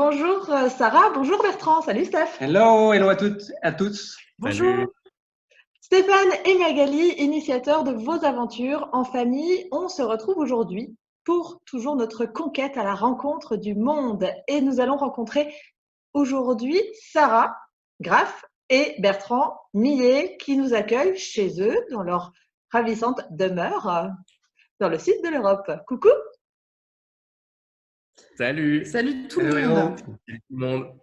Bonjour Sarah, bonjour Bertrand, salut Steph. Hello à toutes, à tous. Bonjour. Salut. Stéphane et Magali, initiateurs de vos aventures en famille, on se retrouve aujourd'hui pour toujours notre conquête à la rencontre du monde. Et nous allons rencontrer aujourd'hui Sarah Graff et Bertrand Millet qui nous accueillent chez eux dans leur ravissante demeure dans le sud de l'Europe. Coucou. Salut. Salut tout le Hello. monde. Salut tout le monde.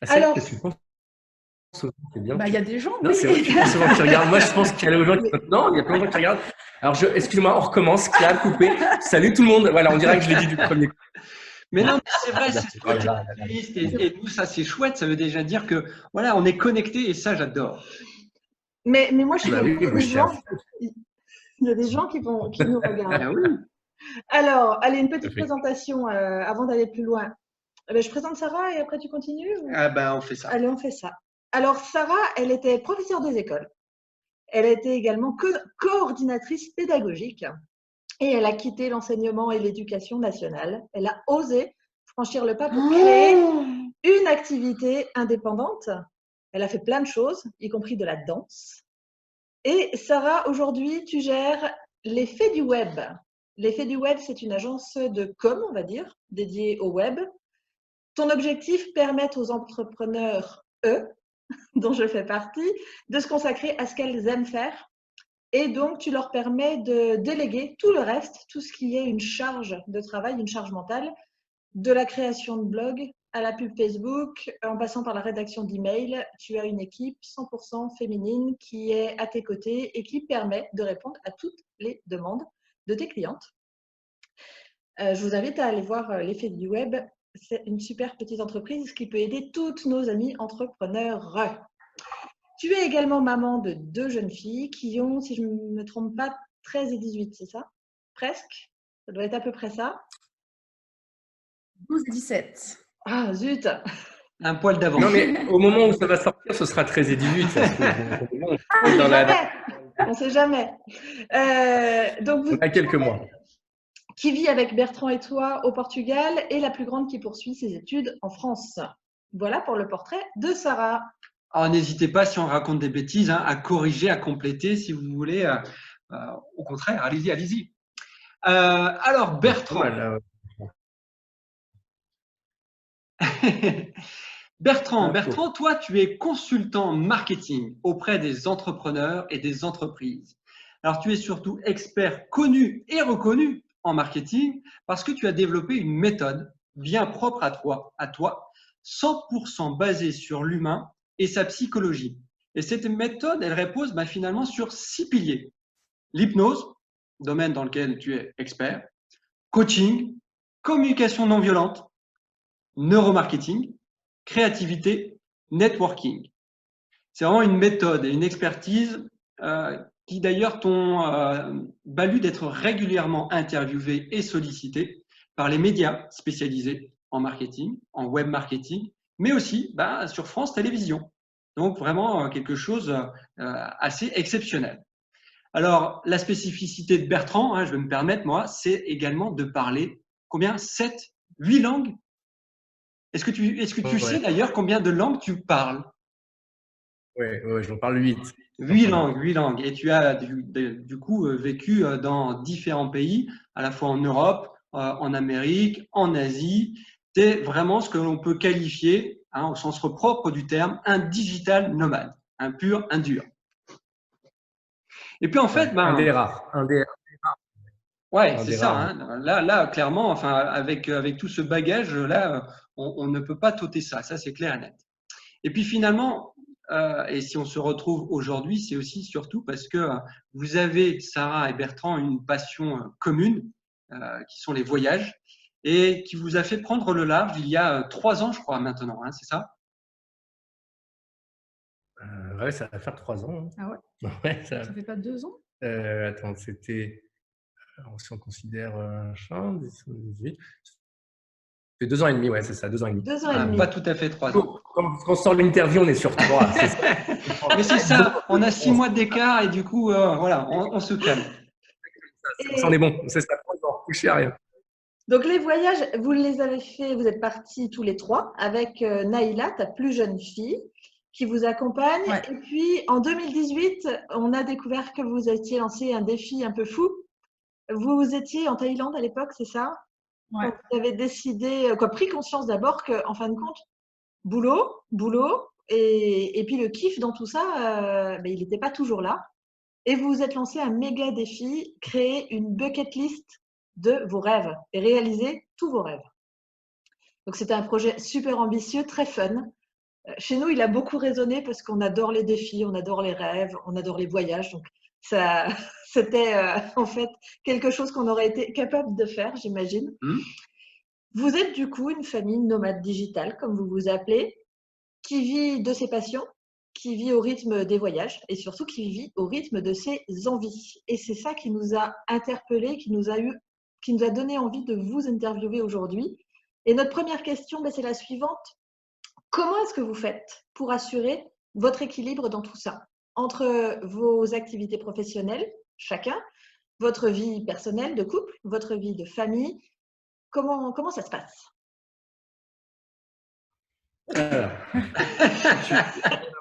Alors, tu penses souvent, c'est bien. il y a des gens, Non, oui. c'est vrai, tu penses souvent qui regardent. Moi, je pense qu'il y a des gens qui non, il y a plein de gens qui regardent. Alors, excuse-moi, on recommence. Clap, coupé. Salut tout le monde. Voilà, on dirait que je l'ai dit du premier coup. Mais non, mais c'est vrai, c'est ce côté optimiste et nous, ça c'est chouette. Ça veut déjà dire que voilà, on est connecté et ça, j'adore. Mais moi, je suis Bah oui, des moi, je gens. Il y a des gens qui nous regardent. Ah oui. Alors, allez, une petite Tout à fait. présentation avant d'aller plus loin. Je présente Sarah et après tu continues ou... Ah ben, on fait ça. Allez, on fait ça. Alors, Sarah, elle était professeure des écoles. Elle était également coordinatrice pédagogique et elle a quitté l'enseignement et l'éducation nationale. Elle a osé franchir le pas pour créer une activité indépendante. Elle a fait plein de choses, y compris de la danse. Et Sarah, aujourd'hui, tu gères l'effet du web. L'effet du web, c'est une agence de com, on va dire, dédiée au web. Ton objectif, permettre aux entrepreneurs, eux, dont je fais partie, de se consacrer à ce qu'elles aiment faire. Et donc, tu leur permets de déléguer tout le reste, tout ce qui est une charge de travail, une charge mentale, de la création de blog à la pub Facebook, en passant par la rédaction d'emails. Tu as une équipe 100% féminine qui est à tes côtés et qui permet de répondre à toutes les demandes de tes clientes. Je vous invite à aller voir l'effet du web. C'est une super petite entreprise qui peut aider toutes nos amies entrepreneurs. Tu es également maman de 2 jeunes filles qui ont, si je ne me trompe pas, 13 et 18, c'est ça? Presque. Ça doit être à peu près ça. 12 et 17. Ah, zut! Un poil d'avance. Non, mais au moment où ça va sortir, ce sera 13 et 18. Ça, On ne sait jamais. Donc, On a quelques mois. Qui vit avec Bertrand et toi au Portugal et la plus grande qui poursuit ses études en France. Voilà pour le portrait de Sarah. Alors, n'hésitez pas, si on raconte des bêtises, à corriger, à compléter, si vous voulez. Au contraire, allez-y, allez-y. Alors, Bertrand. Bertrand, toi, tu es consultant marketing auprès des entrepreneurs et des entreprises. Alors, tu es surtout expert connu et reconnu en marketing parce que tu as développé une méthode bien propre à toi, 100% basée sur l'humain et sa psychologie. Et cette méthode, elle repose finalement sur 6 piliers. L'hypnose, domaine dans lequel tu es expert, coaching, communication non violente, neuromarketing, créativité, networking. C'est vraiment une méthode et une expertise qui d'ailleurs t'ont valu d'être régulièrement interviewé et sollicité par les médias spécialisés en marketing, en web marketing, mais aussi sur France Télévisions. Donc vraiment quelque chose assez exceptionnel. Alors la spécificité de Bertrand, je vais me permettre moi, c'est également de parler combien 7, 8 langues. Est-ce que tu sais d'ailleurs combien de langues tu parles? Oui, j'en parle 8. 8 langues. Et tu as du coup vécu dans différents pays, à la fois en Europe, en Amérique, en Asie. Tu es vraiment ce que l'on peut qualifier, au sens propre du terme, un digital nomade, un pur, un dur. Et puis en fait, un des rares. Ouais, c'est ça. Là, clairement, avec tout ce bagage, là, on ne peut pas t'ôter ça. Ça, c'est clair et net. Et puis finalement, et si on se retrouve aujourd'hui, c'est aussi surtout parce que vous avez, Sarah et Bertrand, une passion commune, qui sont les voyages, et qui vous a fait prendre le large il y a 3 ans, je crois, maintenant, c'est ça? Ouais, ça va faire 3 ans. Ah ouais? Ouais, Ça fait pas 2 ans? Attends, c'était… Si on considère 18… Ça fait 2 ans et demi, ouais, c'est ça, 2 ans et demi. 2 ans et demi. Pas tout à fait 3 ans. Quand on sort l'interview, on est sur 3. Mais c'est ça, on a 6 mois d'écart et du coup, voilà, on se calme. Ça en est bon, c'est ça, 3 ans, touché à rien. Donc, les voyages, vous les avez fait, vous êtes partis tous les trois avec Naïla, ta plus jeune fille, qui vous accompagne. Ouais. Et puis, en 2018, on a découvert que vous étiez lancé un défi un peu fou. Vous étiez en Thaïlande à l'époque, c'est ça? Ouais. Quand vous avez décidé, pris conscience d'abord qu'en fin de compte, boulot, boulot, et puis le kiff dans tout ça, il n'était pas toujours là. Et vous vous êtes lancé un méga défi, créer une bucket list de vos rêves et réaliser tous vos rêves. Donc, c'était un projet super ambitieux, très fun. Chez nous, il a beaucoup résonné parce qu'on adore les défis, on adore les rêves, on adore les voyages. Donc, ça, c'était en fait quelque chose qu'on aurait été capable de faire, j'imagine. Vous êtes du coup une famille nomade digitale, comme vous vous appelez, qui vit de ses passions, qui vit au rythme des voyages et surtout qui vit au rythme de ses envies. Et c'est ça qui nous a interpellés, qui nous a donné envie de vous interviewer aujourd'hui. Et notre première question, c'est la suivante. Comment est-ce que vous faites pour assurer votre équilibre dans tout ça, entre vos activités professionnelles, chacun, votre vie personnelle de couple, votre vie de famille? Comment ça se passe? Alors,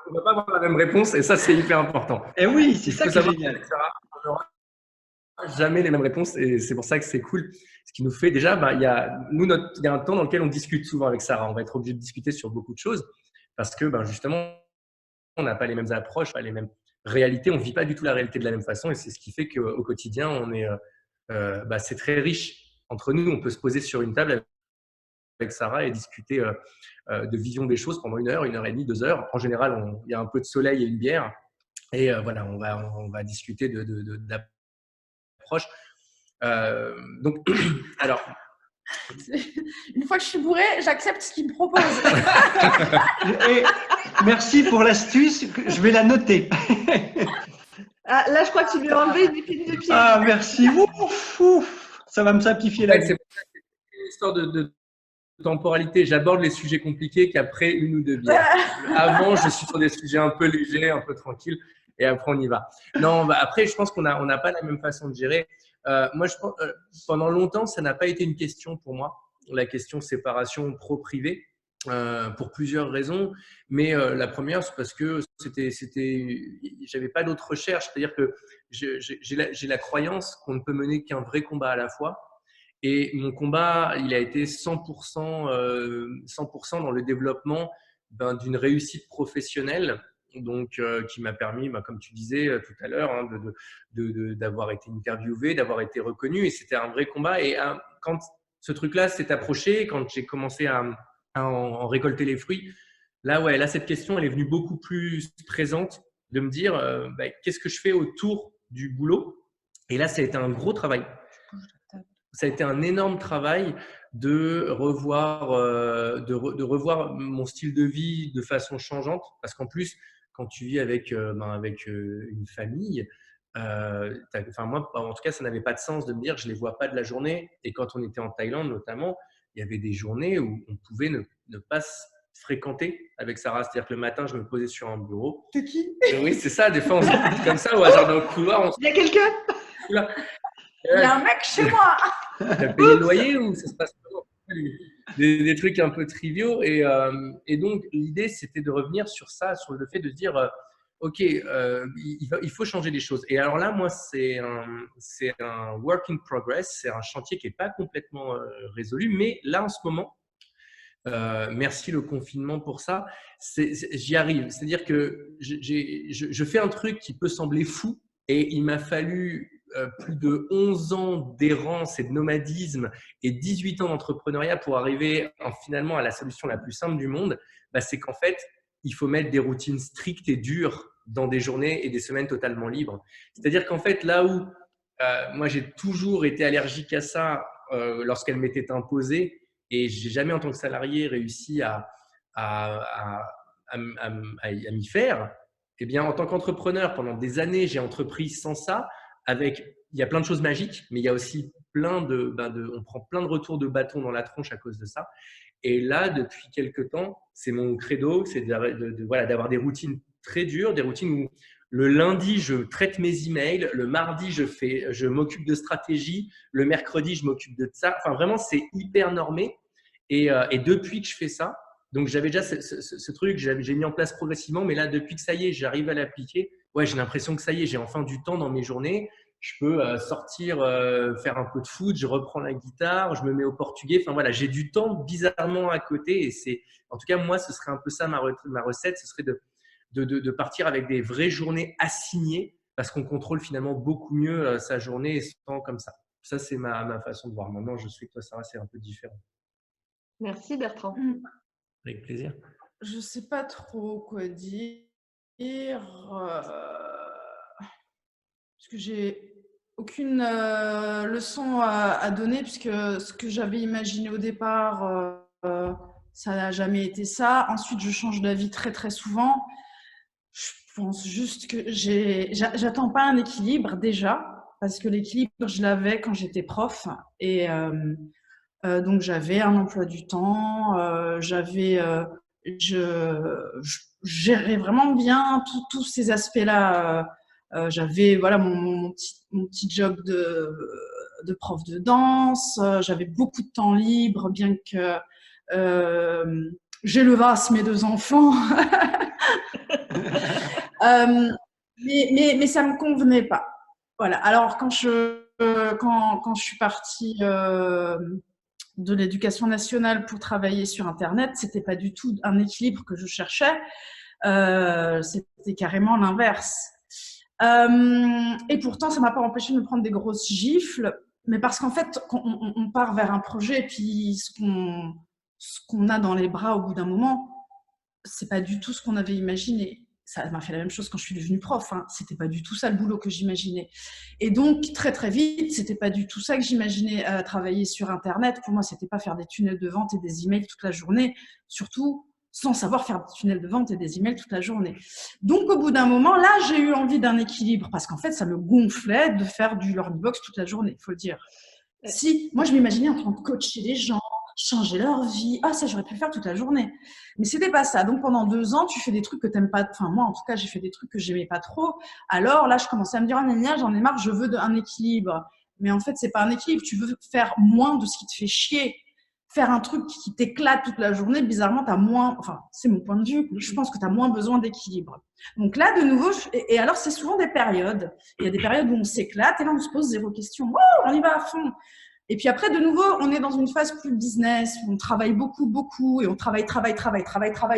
on ne va pas avoir la même réponse et ça, c'est hyper important. Et oui, c'est ça qui est savoir génial. On n'aura jamais les mêmes réponses et c'est pour ça que c'est cool. Ce qui nous fait déjà, il y a un temps dans lequel on discute souvent avec Sarah. On va être obligé de discuter sur beaucoup de choses parce que justement, on n'a pas les mêmes approches, pas les mêmes réalités. On ne vit pas du tout la réalité de la même façon et c'est ce qui fait qu'au quotidien, c'est très riche. Entre nous, on peut se poser sur une table avec Sarah et discuter de vision des choses pendant 1 heure, 1 heure et demie, 2 heures. En général, il y a un peu de soleil et une bière. Et voilà, on va discuter d'approche. Donc, alors. Une fois que je suis bourrée, j'accepte ce qu'il me propose. Et merci pour l'astuce, je vais la noter. Ah, là, je crois que tu lui as enlevé une épine du pied. Ah, merci. Ouf, ça va me simplifier la vie. C'est une histoire de temporalité. J'aborde les sujets compliqués qu'après 1 ou 2 bières. Avant, je suis sur des sujets un peu légers, un peu tranquilles, et après, on y va. Non, après, je pense qu'on n'a pas la même façon de gérer. Moi, je pense, pendant longtemps, ça n'a pas été une question pour moi, la question séparation pro-privé, pour plusieurs raisons. Mais la première, c'est parce que j'avais pas d'autre recherche. C'est-à-dire que j'ai la croyance qu'on ne peut mener qu'un vrai combat à la fois. Et mon combat, il a été 100% dans le développement d'une réussite professionnelle, donc qui m'a permis, comme tu disais tout à l'heure, d'avoir été interviewé, d'avoir été reconnu. Et c'était un vrai combat. Et quand ce truc-là s'est approché, quand j'ai commencé à en récolter les fruits, là, cette question, elle est venue beaucoup plus présente de me dire qu'est-ce que je fais autour du boulot. Et là, ça a été un gros travail. Ça a été un énorme travail de revoir mon style de vie de façon changeante. Parce qu'en plus, quand tu vis avec une famille, moi, en tout cas, ça n'avait pas de sens de me dire je ne les vois pas de la journée. Et quand on était en Thaïlande, notamment, il y avait des journées où on pouvait ne pas se fréquenter avec Sarah. C'est-à-dire que le matin, je me posais sur un bureau. C'est qui? Oui, c'est ça. Des fois, on se dit comme ça au hasard dans le couloir. Il y a quelqu'un? Il y a un mec chez moi. T'as payé le loyer ou ça se passe comment? Des trucs un peu triviaux. Et donc, l'idée, c'était de revenir sur ça, sur le fait de dire OK, il faut changer des choses. Et alors là, moi, c'est un work in progress. C'est un chantier qui n'est pas complètement résolu. Mais là, en ce moment, merci le confinement pour ça, j'y arrive. C'est-à-dire que je fais un truc qui peut sembler fou et il m'a fallu plus de 11 ans d'errance et de nomadisme et 18 ans d'entrepreneuriat pour arriver finalement à la solution la plus simple du monde. C'est qu'en fait, il faut mettre des routines strictes et dures dans des journées et des semaines totalement libres. C'est-à-dire qu'en fait, là où moi j'ai toujours été allergique à ça lorsqu'elle m'était imposée, et je n'ai jamais, en tant que salarié, réussi à m'y faire. Eh bien, en tant qu'entrepreneur, pendant des années, j'ai entrepris sans ça. Il y a plein de choses magiques, mais il y a aussi on prend plein de retours de bâton dans la tronche à cause de ça. Et là, depuis quelques temps, c'est mon credo, c'est d'avoir des routines très dures, des routines où Le lundi, je traite mes emails. Le mardi, je m'occupe de stratégie. Le mercredi, je m'occupe de ça. Enfin, vraiment, c'est hyper normé. Et depuis que je fais ça, donc j'avais déjà ce truc, j'ai mis en place progressivement, mais là, depuis que ça y est, j'arrive à l'appliquer, ouais, j'ai l'impression que ça y est, j'ai enfin du temps dans mes journées. Je peux sortir, faire un peu de foot, je reprends la guitare, je me mets au portugais. Enfin voilà, j'ai du temps bizarrement à côté. En tout cas, moi, ce serait un peu ça ma recette, ce serait de partir avec des vraies journées assignées parce qu'on contrôle finalement beaucoup mieux sa journée et son temps comme ça. Ça, c'est ma façon de voir. Maintenant, je sais que toi, Sarah, c'est un peu différent. Merci Bertrand. Avec plaisir. Je ne sais pas trop quoi dire. Parce que j'ai aucune leçon à donner, puisque ce que j'avais imaginé au départ, ça n'a jamais été ça. Ensuite, je change d'avis très très souvent. Je pense juste que j'attends pas un équilibre déjà, parce que l'équilibre, je l'avais quand j'étais prof. Et donc, j'avais un emploi du temps, je gérais vraiment bien tous ces aspects-là. J'avais voilà, mon petit job de prof de danse, j'avais beaucoup de temps libre, bien que j'élevasse mes 2 enfants. Mais ça ne me convenait pas. Voilà. Alors, quand je suis partie de l'éducation nationale pour travailler sur Internet, c'était pas du tout un équilibre que je cherchais. C'était carrément l'inverse. Et pourtant, ça m'a pas empêché de me prendre des grosses gifles, mais parce qu'en fait, on part vers un projet, et puis ce qu'on a dans les bras au bout d'un moment, c'est pas du tout ce qu'on avait imaginé. Ça m'a fait la même chose quand je suis devenue prof. Hein. C'était pas du tout ça le boulot que j'imaginais. Et donc, très très vite, c'était pas du tout ça que j'imaginais travailler sur Internet. Pour moi, c'était pas faire des tunnels de vente et des emails toute la journée. Surtout, sans savoir faire des tunnels de vente et des emails toute la journée. Donc, au bout d'un moment, là, j'ai eu envie d'un équilibre parce qu'en fait, ça me gonflait de faire du learning box toute la journée, il faut le dire. Si, moi, je m'imaginais en train de coacher les gens, changer leur vie. Ah, ça, j'aurais pu le faire toute la journée. Mais c'était pas ça. Donc, pendant 2 ans, tu fais des trucs que t'aimes pas. Enfin, moi, en tout cas, j'ai fait des trucs que j'aimais pas trop. Alors là, je commençais à me dire, ah, j'en ai marre, je veux un équilibre. Mais en fait, c'est pas un équilibre. Tu veux faire moins de ce qui te fait chier. Faire un truc qui t'éclate toute la journée, bizarrement, t'as moins, enfin, c'est mon point de vue, je pense que t'as moins besoin d'équilibre. Donc là, de nouveau, et alors, c'est souvent des périodes. Il y a des périodes où on s'éclate et là, on se pose 0 question. Oh, on y va à fond. Et puis après, de nouveau, on est dans une phase plus business, où on travaille beaucoup, beaucoup, et on travaille,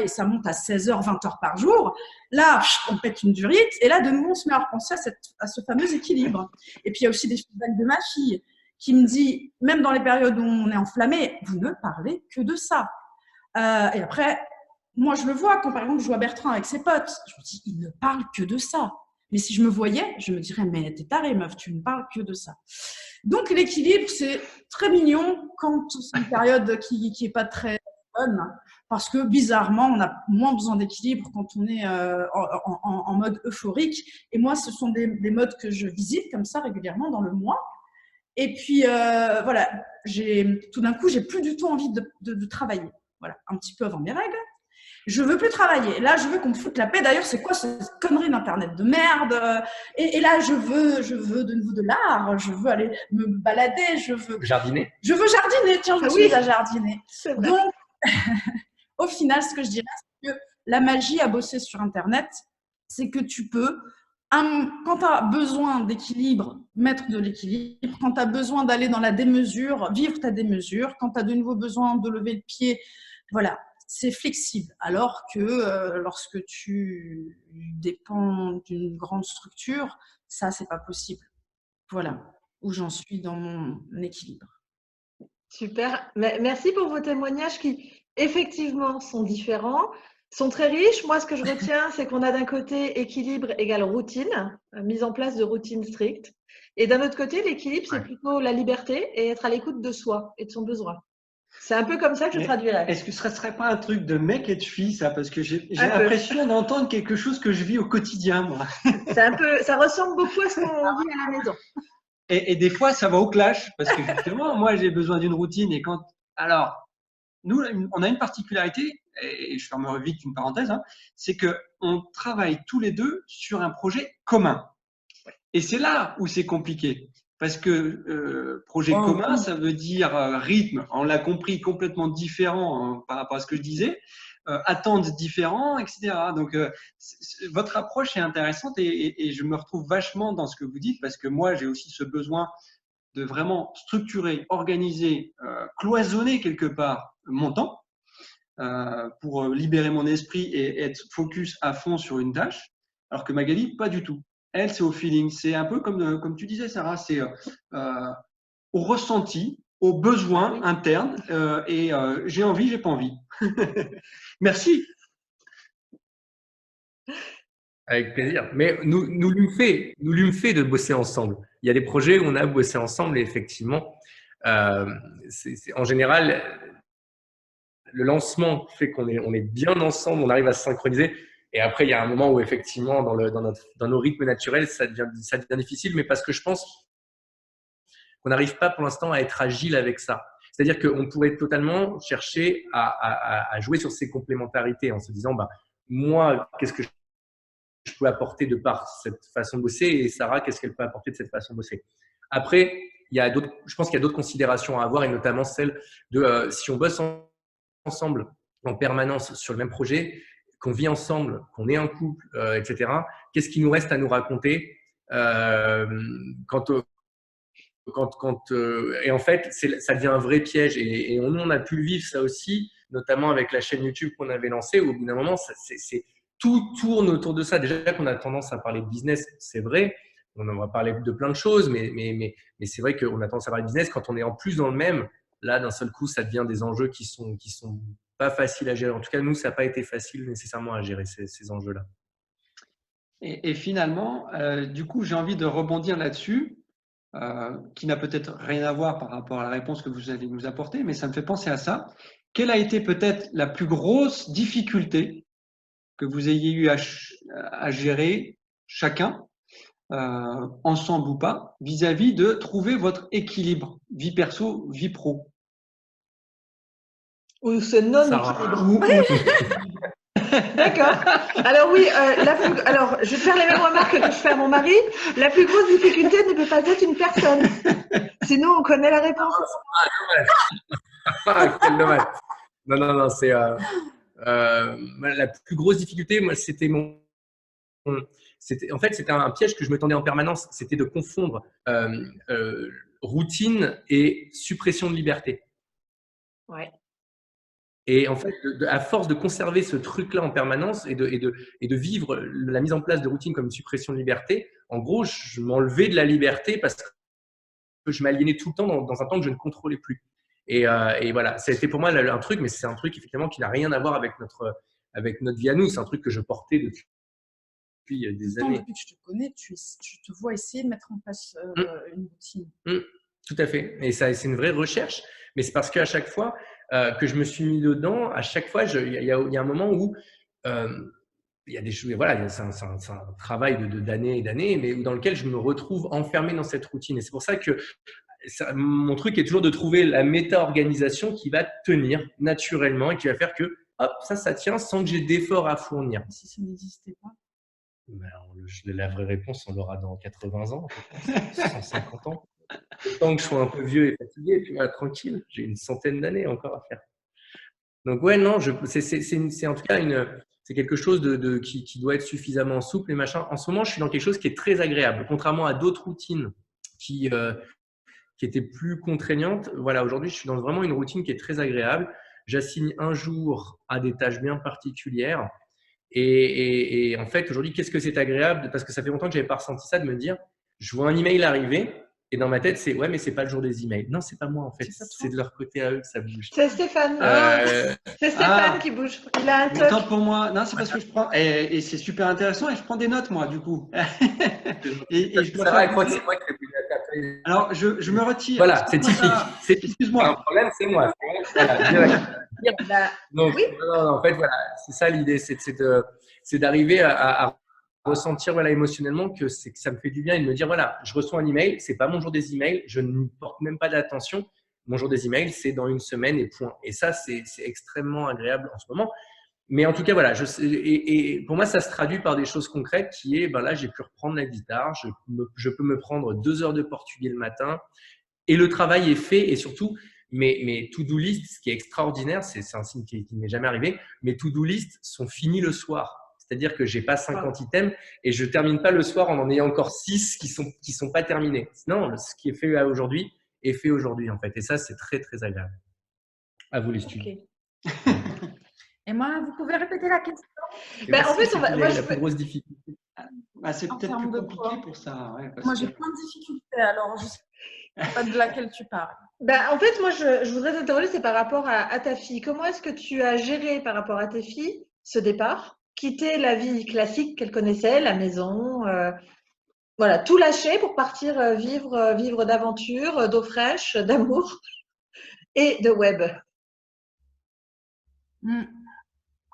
et ça monte à 16 heures, 20 heures par jour. Là, on pète une durite, et là, de nouveau, on se met à repenser à ce fameux équilibre. Et puis, il y a aussi des feedbacks de ma fille, qui me dit, même dans les périodes où on est enflammé, vous ne parlez que de ça. Et après, moi, je le vois, quand par exemple, je vois Bertrand avec ses potes, je me dis, il ne parle que de ça. Mais si je me voyais, je me dirais, mais t'es tarée, meuf, tu ne parles que de ça. Donc, l'équilibre, c'est très mignon quand c'est une période qui est pas très bonne, parce que bizarrement, on a moins besoin d'équilibre quand on est en mode euphorique. Et moi, ce sont des modes que je visite comme ça régulièrement dans le mois. Et puis, voilà, tout d'un coup, j'ai plus du tout envie de travailler. Voilà, un petit peu avant mes règles. Je veux plus travailler. Là, je veux qu'on me foute la paix. D'ailleurs, c'est quoi cette connerie d'Internet de merde? Et là, je veux de nouveau de l'art. Je veux aller me balader. Je veux jardiner. Je veux jardiner. Tiens, je me suis mise à jardiner. C'est vrai. Donc, au final, ce que je dirais, c'est que la magie à bosser sur Internet, c'est que tu peux, quand tu as besoin d'équilibre, mettre de l'équilibre. Quand tu as besoin d'aller dans la démesure, vivre ta démesure. Quand tu as de nouveau besoin de lever le pied, voilà. C'est flexible, alors que lorsque tu dépends d'une grande structure, ça, c'est pas possible. Voilà où j'en suis dans mon équilibre. Super. Merci pour vos témoignages qui, effectivement, sont différents, sont très riches. Moi, ce que je retiens, c'est qu'on a d'un côté équilibre égale routine, mise en place de routines strictes. Et d'un autre côté, l'équilibre, c'est plutôt la liberté et être à l'écoute de soi et de son besoin. C'est un peu comme ça que je traduirais. Est-ce que ce ne serait pas un truc de mec et de fille, ça? Parce que j'ai l'impression d'entendre quelque chose que je vis au quotidien, moi. Ça ressemble beaucoup à ce qu'on vit à la maison. Et des fois, ça va au clash, parce que justement, moi, j'ai besoin d'une routine. Et alors, nous, on a une particularité, et je fermerai vite une parenthèse, hein, c'est qu'on travaille tous les deux sur un projet commun. Et c'est là où c'est compliqué. Parce que projet commun, ça veut dire rythme, on l'a compris, complètement différent hein, par rapport à ce que je disais, attentes différents, etc. Donc, votre approche est intéressante et je me retrouve vachement dans ce que vous dites parce que moi, j'ai aussi ce besoin de vraiment structurer, organiser, cloisonner quelque part mon temps pour libérer mon esprit et être focus à fond sur une tâche, alors que Magali, pas du tout. Elle, c'est au feeling. C'est un peu comme tu disais, Sarah, c'est au ressenti, aux besoins internes et j'ai envie, j'ai pas envie. Merci. Avec plaisir. Mais nous lui fait de bosser ensemble. Il y a des projets où on a bossé ensemble et effectivement, en général, le lancement fait qu'on est bien ensemble, on arrive à se synchroniser. Et après, il y a un moment où effectivement, dans nos rythmes naturels, ça devient difficile, mais parce que je pense qu'on n'arrive pas pour l'instant à être agile avec ça. C'est-à-dire qu'on pourrait totalement chercher à jouer sur ces complémentarités en se disant, bah, moi, qu'est-ce que je peux apporter de par cette façon de bosser et Sarah, qu'est-ce qu'elle peut apporter de cette façon de bosser. Après, je pense qu'il y a d'autres considérations à avoir et notamment celle de si on bosse ensemble en permanence sur le même projet, qu'on vit ensemble, qu'on est un couple, etc. Qu'est-ce qui nous reste à nous raconter et en fait, ça devient un vrai piège et on a pu le vivre ça aussi, notamment avec la chaîne YouTube qu'on avait lancée où au bout d'un moment, tout tourne autour de ça. Déjà qu'on a tendance à parler de business, c'est vrai. On va parler de plein de choses, mais c'est vrai qu'on a tendance à parler de business. Quand on est en plus dans le même, là, d'un seul coup, ça devient des enjeux qui sont pas faciles à gérer. En tout cas, nous, ça n'a pas été facile nécessairement à gérer ces enjeux-là. Et finalement, du coup, j'ai envie de rebondir là-dessus, qui n'a peut-être rien à voir par rapport à la réponse que vous allez nous apporter, mais ça me fait penser à ça. Quelle a été peut-être la plus grosse difficulté que vous ayez eu à gérer chacun, ensemble ou pas, vis-à-vis de trouver votre équilibre, vie perso, vie pro? Ou ce non-équilibre. D'accord. Alors oui, alors je vais faire les mêmes remarques que je fais à mon mari. La plus grosse difficulté ne peut pas être une personne. Sinon, on connaît la réponse. Quel dommage. Non, c'est… la plus grosse difficulté, moi, c'était en fait, c'était un piège que je me tendais en permanence. C'était de confondre routine et suppression de liberté. Ouais. Et en fait, à force de conserver ce truc-là en permanence et de vivre la mise en place de routine comme une suppression de liberté, en gros, je m'enlevais de la liberté parce que je m'aliénais tout le temps dans un temps que je ne contrôlais plus. Et voilà, ça a été pour moi un truc, mais c'est un truc effectivement qui n'a rien à voir avec notre vie à nous. C'est un truc que je portais depuis des années. Depuis que je te connais, tu te vois essayer de mettre en place une routine. Tout à fait. Et ça, c'est une vraie recherche. Mais c'est parce qu'à chaque fois que je me suis mis dedans, à chaque fois, il y a un moment où il y a des choses, voilà, c'est un travail d'années et d'années, mais dans lequel je me retrouve enfermé dans cette routine. Et c'est pour ça que mon truc est toujours de trouver la méta-organisation qui va tenir naturellement et qui va faire que hop, ça tient sans que j'ai d'efforts à fournir. Si ça n'existait pas? Ben, la vraie réponse, on l'aura dans 80 ans, 150 ans. Tant que je sois un peu vieux et fatigué, puis voilà, tranquille, j'ai une centaine d'années encore à faire. Donc ouais, non, c'est en tout cas c'est quelque chose qui doit être suffisamment souple et machin. En ce moment, je suis dans quelque chose qui est très agréable, contrairement à d'autres routines qui étaient plus contraignantes. Voilà, aujourd'hui, je suis dans vraiment une routine qui est très agréable. J'assigne un jour à des tâches bien particulières. Et en fait, aujourd'hui, qu'est-ce que c'est agréable? Parce que ça fait longtemps que je n'avais pas ressenti ça, de me dire, je vois un email arriver et dans ma tête, c'est ouais, mais c'est pas le jour des emails. Non, c'est pas moi en fait, c'est de leur côté à eux que ça bouge. C'est Stéphane. C'est Stéphane qui bouge. Il a un toc. Tant pour moi, non, c'est parce que je prends et c'est super intéressant et je prends des notes moi du coup. et je crois que c'est moi qui ai plus de. Alors je me retire. Voilà, c'est typique. Excuse-moi. Le problème, c'est moi. Voilà, donc, oui. Non, en fait, voilà, c'est ça l'idée, c'est d'arriver à ressentir voilà, émotionnellement que ça me fait du bien et de me dire voilà, je reçois un email, c'est pas mon jour des emails, je n'y porte même pas d'attention, mon jour des emails, c'est dans une semaine et point. Et ça, c'est extrêmement agréable en ce moment. Mais en tout cas, voilà, et pour moi, ça se traduit par des choses concrètes qui est, ben là, j'ai pu reprendre la guitare, je peux me prendre 2 heures de portugais le matin et le travail est fait. Et surtout, mes to-do list, ce qui est extraordinaire, c'est un signe qui ne m'est jamais arrivé, mes to-do list sont finis le soir. C'est-à-dire que j'ai pas 50 items et je termine pas le soir en ayant encore 6 qui sont pas terminés. Non, ce qui est fait aujourd'hui est fait aujourd'hui, en fait. Et ça, c'est très, très agréable. À vous les studios. Okay. Et moi, vous pouvez répéter la question? En fait, la plus grosse difficulté. C'est peut-être plus compliqué pour ça. Ouais, moi, j'ai plein de difficultés, alors je sais pas de laquelle tu parles. En fait, moi, je voudrais t'interroger, c'est par rapport à ta fille. Comment est-ce que tu as géré par rapport à tes filles ce départ? Quitter la vie classique qu'elles connaissaient, la maison, voilà, tout lâcher pour partir vivre d'aventures, d'eau fraîche, d'amour et de web.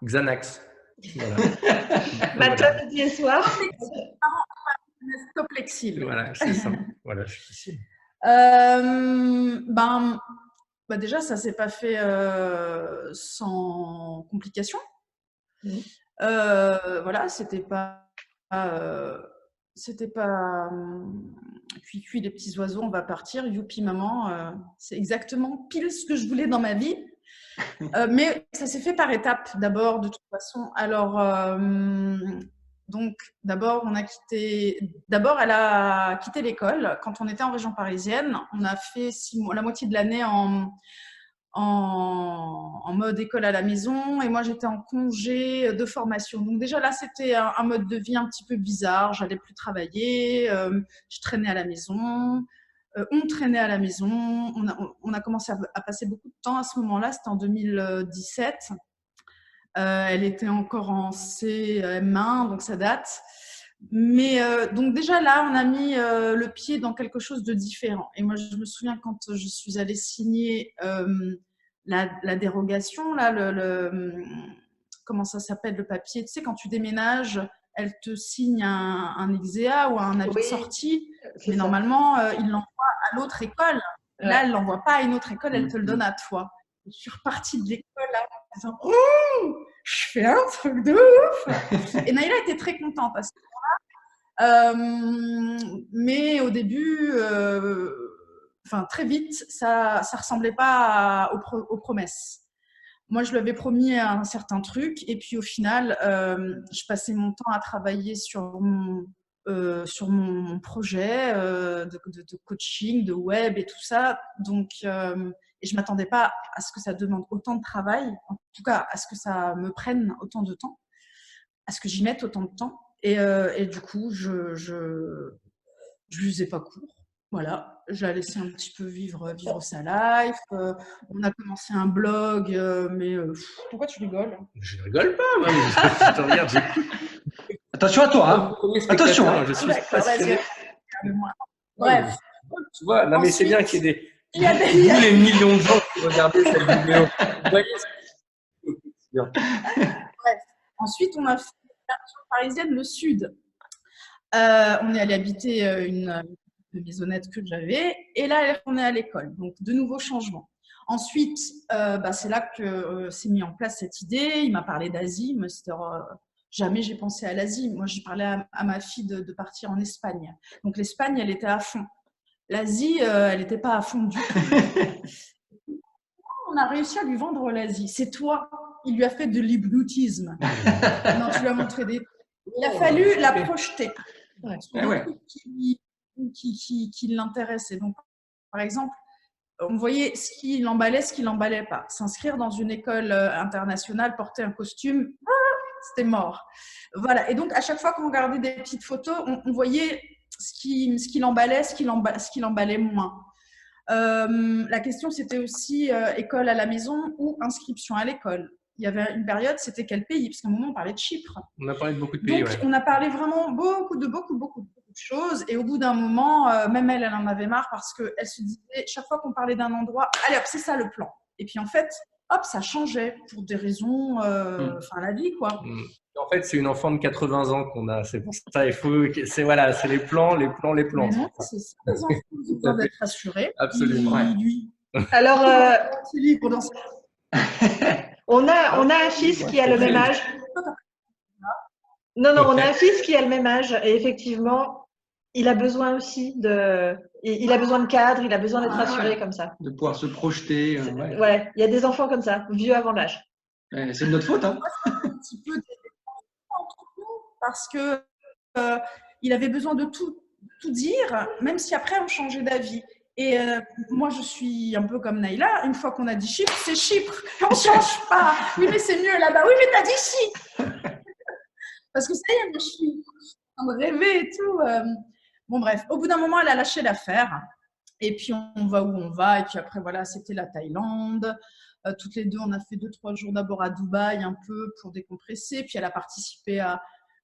Xanax. Voilà. Matin, midi et soir. Stoplexil. Voilà, c'est ça. Voilà, je suis ici. Déjà, ça s'est pas fait sans complications. Voilà, c'était pas cuit les petits oiseaux, on va partir, youpi maman, c'est exactement pile ce que je voulais dans ma vie. Mais ça s'est fait par étapes d'abord, de toute façon. Alors, donc d'abord, elle a quitté l'école quand on était en région parisienne. On a fait 6 mois, la moitié de l'année en mode école à la maison et moi j'étais en congé de formation. Donc déjà là c'était un mode de vie un petit peu bizarre, j'allais plus travailler, je traînais à la maison, on traînait à la maison, on a commencé à passer beaucoup de temps à ce moment-là, c'était en 2017. Elle était encore en CM1, donc ça date. Mais donc déjà là, on a mis le pied dans quelque chose de différent. Et moi, je me souviens quand je suis allée signer la dérogation, là, comment ça s'appelle, le papier. Tu sais, quand tu déménages, elle te signe un exéa ou un avis de sortie. Mais normalement, il l'envoie à l'autre école. Ouais. Là, elle ne l'envoie pas à une autre école, elle te le donne à toi. Je suis repartie de l'école là, en disant « Oh, je fais un truc de ouf !» Et Naïla était très contente à ce moment-là. Mais au début, très vite, ça ne ressemblait pas aux promesses. Moi, je lui avais promis un certain truc et puis au final, je passais mon temps à travailler sur mon projet de coaching, de web et tout ça. Donc, et je ne m'attendais pas à ce que ça demande autant de travail, en tout cas à ce que ça me prenne autant de temps, à ce que j'y mette autant de temps. Et du coup, je lui faisais pas court. Voilà, je l'ai laissé un petit peu vivre sa life. On a commencé un blog, mais pourquoi tu rigoles? Je rigole pas, moi. Je te regarde, j'écoute. Attention à toi, hein. Attention, hein. Je suis passionné. Bref. Tu vois, non, mais c'est bien qu'il y ait tous les millions de gens qui regardent cette vidéo. Vous voyez ce Bref. Ensuite, on a fait la région parisienne, le sud. On est allé habiter une maisonnette que j'avais. Et là, on est à l'école. Donc, de nouveaux changements. Ensuite, c'est là que s'est mis en place cette idée. Il m'a parlé d'Asie, mais c'était... Jamais j'ai pensé à l'Asie. Moi, j'ai parlé à ma fille de partir en Espagne. Donc, l'Espagne, elle était à fond. L'Asie, elle n'était pas à fond du tout. On a réussi à lui vendre l'Asie. C'est toi. Il lui a fait de l'hypnotisme. Non, tu lui as montré des... Il a fallu la projeter. Ouais. Qui l'intéressait. Donc, par exemple, on voyait ce qui l'emballait, ce qui l'emballait pas. S'inscrire dans une école internationale, porter un costume... C'était mort. Voilà. Et donc, à chaque fois qu'on regardait des petites photos, on voyait ce qui l'emballait, ce qui l'emballait moins. La question, c'était aussi école à la maison ou inscription à l'école. Il y avait une période, c'était quel pays? Parce qu'à un moment, on parlait de Chypre. On a parlé de beaucoup de pays, donc, on a parlé vraiment beaucoup de choses. Et au bout d'un moment, même elle en avait marre parce qu'elle se disait, chaque fois qu'on parlait d'un endroit, allez hop, c'est ça le plan. Et puis, en fait, hop, ça changeait pour des raisons, la vie, quoi. En fait, c'est une enfant de 80 ans qu'on a. C'est pour ça, c'est les plans. Mais non, c'est ça, les enfants, ils ont besoin d'être rassurés. Absolument. Alors, C'est libre dans ce- on a un fils qui a le même âge. Non, on a un fils qui a le même âge et effectivement, il a besoin aussi il a besoin de cadre, il a besoin d'être rassuré comme ça. De pouvoir se projeter. Ouais, il y a des enfants comme ça, vieux avant l'âge. C'est de notre faute, hein. Un petit peu entre nous parce que il avait besoin de tout dire, même si après on changeait d'avis. Et moi, je suis un peu comme Naïla. Une fois qu'on a dit Chypre, c'est Chypre. On ne change pas. Oui, mais c'est mieux là-bas. Oui, mais t'as dit Chypre. Parce que ça y est, moi, je suis en train de rêver et tout. Bon, bref. Au bout d'un moment, elle a lâché l'affaire. Et puis, on va où on va. Et puis après, voilà, c'était la Thaïlande. Toutes les deux, on a fait 2-3 jours d'abord à Dubaï, un peu pour décompresser. Puis, elle a participé à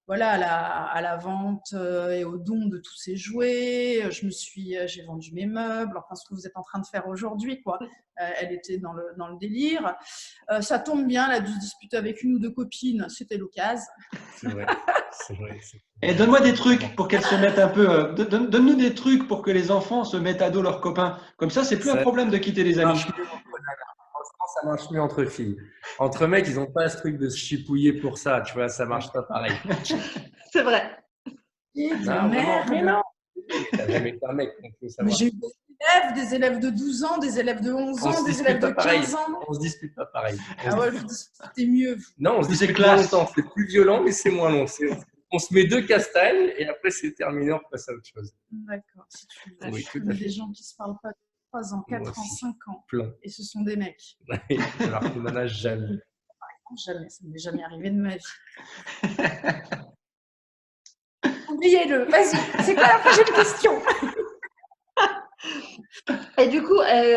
la vente et au don de tous ses jouets. J'ai vendu mes meubles, enfin ce que vous êtes en train de faire aujourd'hui, quoi. Elle était dans le délire. Ça tombe bien, elle a dû se disputer avec une ou deux copines, c'était l'occasion. C'est vrai. Et donne-moi des trucs pour qu'elles se mettent un peu. Donne-nous des trucs pour que les enfants se mettent à dos leurs copains. Comme ça, c'est plus un problème de quitter les amis. Franchement, ça marche mieux entre filles. Entre mecs, ils n'ont pas ce truc de se chipouiller pour ça, tu vois, ça marche pas pareil. C'est vrai. Non, mais non. T'as jamais été un mec, donc faut savoir. J'ai eu des élèves de 12 ans, des élèves de 11 ans, des élèves de 15 ans. On se dispute pas pareil. Ah ouais, je dis c'était mieux. Non, on se dispute moins longtemps. C'est plus violent, mais c'est moins long. On se met deux castagnes et après c'est terminé, on passe à autre chose. D'accord. Si tu veux. Oui, Je connais des gens qui se parlent pas 3 ans, 4 ans, 5 ans. Plein. Et ce sont des mecs. Alors qu'on n'en a jamais. Jamais, ça ne m'est jamais arrivé de ma vie. Oubliez-le, vas-y, c'est quoi la prochaine question? Et du coup,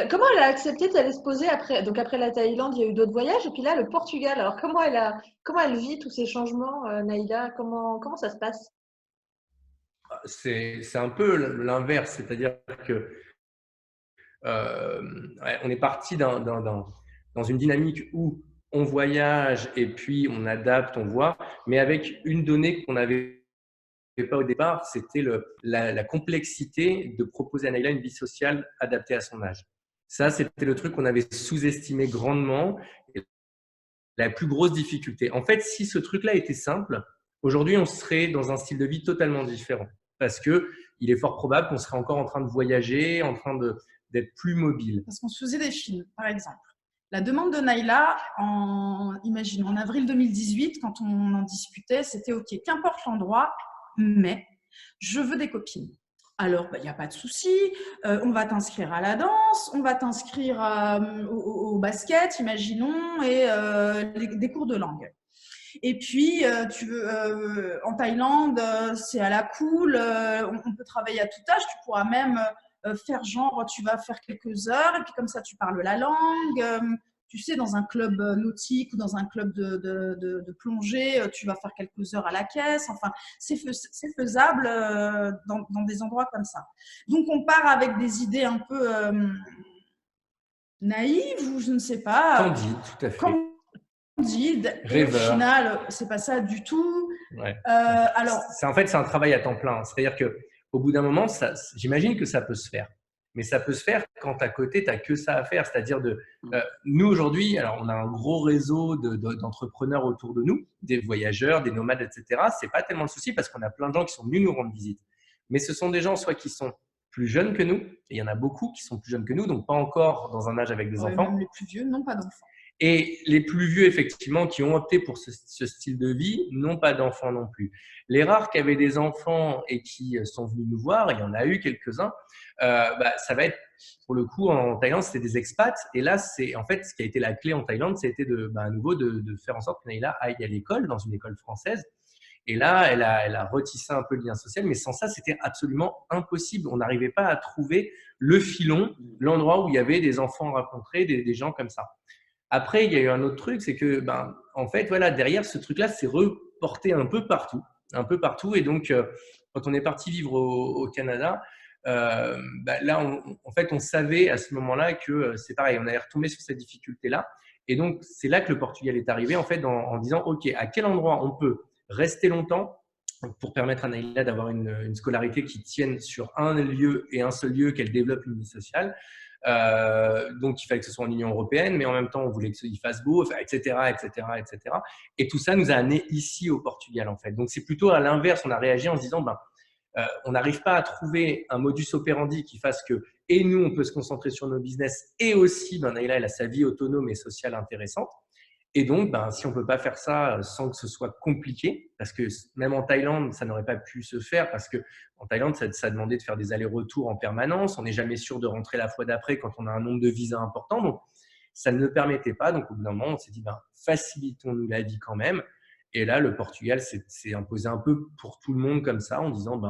comment elle a accepté d'aller se poser après? Donc après la Thaïlande, il y a eu d'autres voyages et puis là, le Portugal. Alors comment elle vit tous ces changements, Naïla? Comment ça se passe? C'est un peu l'inverse, c'est-à-dire que on est parti dans une dynamique où on voyage et puis on adapte, on voit, mais avec une donnée qu'on n'avait pas au départ, c'était la complexité de proposer à Naïla une vie sociale adaptée à son âge. Ça, c'était le truc qu'on avait sous-estimé grandement. Et la plus grosse difficulté. En fait, si ce truc-là était simple, aujourd'hui, on serait dans un style de vie totalement différent. Parce que il est fort probable qu'on serait encore en train de voyager, en train d'être plus mobile. Parce qu'on se faisait des films, par exemple. La demande de Naïla, imagine, en avril 2018, quand on en discutait, c'était OK, qu'importe l'endroit, mais je veux des copines. Alors, il n'y a pas de souci, on va t'inscrire à la danse, on va t'inscrire au basket, imaginons, et des cours de langue. Et puis, en Thaïlande, c'est à la cool, on peut travailler à tout âge, tu pourras même faire genre, tu vas faire quelques heures, et puis comme ça, tu parles la langue. Tu sais, dans un club nautique ou dans un club de plongée, tu vas faire quelques heures à la caisse. Enfin, c'est faisable dans des endroits comme ça. Donc, on part avec des idées un peu naïves ou je ne sais pas. Candide, tout à fait. Candide. Et au final, c'est pas ça du tout. Ouais. Alors, en fait, c'est un travail à temps plein. C'est-à-dire qu'au bout d'un moment, j'imagine que ça peut se faire. Mais ça peut se faire quand à côté, tu n'as que ça à faire. C'est-à-dire nous, aujourd'hui, alors on a un gros réseau d'entrepreneurs autour de nous, des voyageurs, des nomades, etc. Ce n'est pas tellement le souci parce qu'on a plein de gens qui sont venus nous rendre visite. Mais ce sont des gens soit qui sont plus jeunes que nous, et il y en a beaucoup qui sont plus jeunes que nous, donc pas encore dans un âge avec des enfants. Même les plus vieux n'ont pas d'enfants. Et les plus vieux, effectivement, qui ont opté pour ce style de vie, n'ont pas d'enfants non plus. Les rares qui avaient des enfants et qui sont venus nous voir, il y en a eu quelques-uns, ça va être, pour le coup, en Thaïlande, c'était des expats. Et là, c'est en fait, ce qui a été la clé en Thaïlande, c'était à nouveau de faire en sorte que Naïla aille à l'école, dans une école française. Et là, elle a retissé un peu le lien social, mais sans ça, c'était absolument impossible. On n'arrivait pas à trouver le filon, l'endroit où il y avait des enfants rencontrés, des gens comme ça. Après, il y a eu un autre truc, c'est que, en fait, voilà, derrière ce truc-là, c'est reporté un peu partout. Et donc, quand on est parti vivre au Canada, là, en fait, on savait à ce moment-là que c'est pareil, on allait retomber sur cette difficulté-là. Et donc, c'est là que le Portugal est arrivé, en fait, en disant, OK, à quel endroit on peut rester longtemps pour permettre à Naïla d'avoir une scolarité qui tienne sur un lieu et un seul lieu, qu'elle développe une vie sociale. Donc, il fallait que ce soit en Union européenne, mais en même temps, on voulait qu'il fasse beau, etc., etc., etc. Et tout ça nous a amené ici au Portugal, en fait. Donc, c'est plutôt à l'inverse. On a réagi en se disant, on n'arrive pas à trouver un modus operandi qui fasse que, et nous, on peut se concentrer sur nos business, et aussi, Naila, elle a sa vie autonome et sociale intéressante. Et donc, si on ne peut pas faire ça sans que ce soit compliqué, parce que même en Thaïlande, ça n'aurait pas pu se faire, parce qu'en Thaïlande, ça demandait de faire des allers-retours en permanence. On n'est jamais sûr de rentrer la fois d'après quand on a un nombre de visas important. Donc, ça ne le permettait pas. Donc, au bout d'un moment, on s'est dit, facilitons-nous la vie quand même. Et là, le Portugal s'est imposé un peu pour tout le monde comme ça, en disant,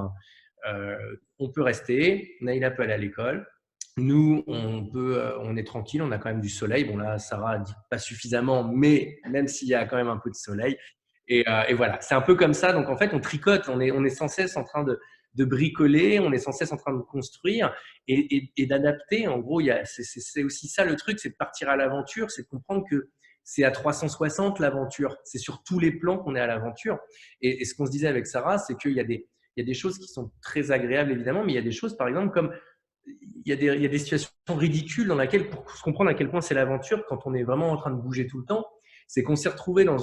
on peut rester, Naila peut aller à l'école. Nous, on est tranquille, on a quand même du soleil. Bon, là, Sarah dit pas suffisamment, mais même s'il y a quand même un peu de soleil. Et voilà, c'est un peu comme ça. Donc, en fait, on tricote, on est sans cesse en train de bricoler, on est sans cesse en train de construire et d'adapter. En gros, c'est aussi ça le truc, c'est de partir à l'aventure, c'est de comprendre que c'est à 360 l'aventure. C'est sur tous les plans qu'on est à l'aventure. Et ce qu'on se disait avec Sarah, c'est qu'il y a des choses qui sont très agréables, évidemment, mais il y a des choses, par exemple, comme il y a des situations ridicules dans lesquelles, pour comprendre à quel point c'est l'aventure, quand on est vraiment en train de bouger tout le temps, c'est qu'on s'est retrouvé dans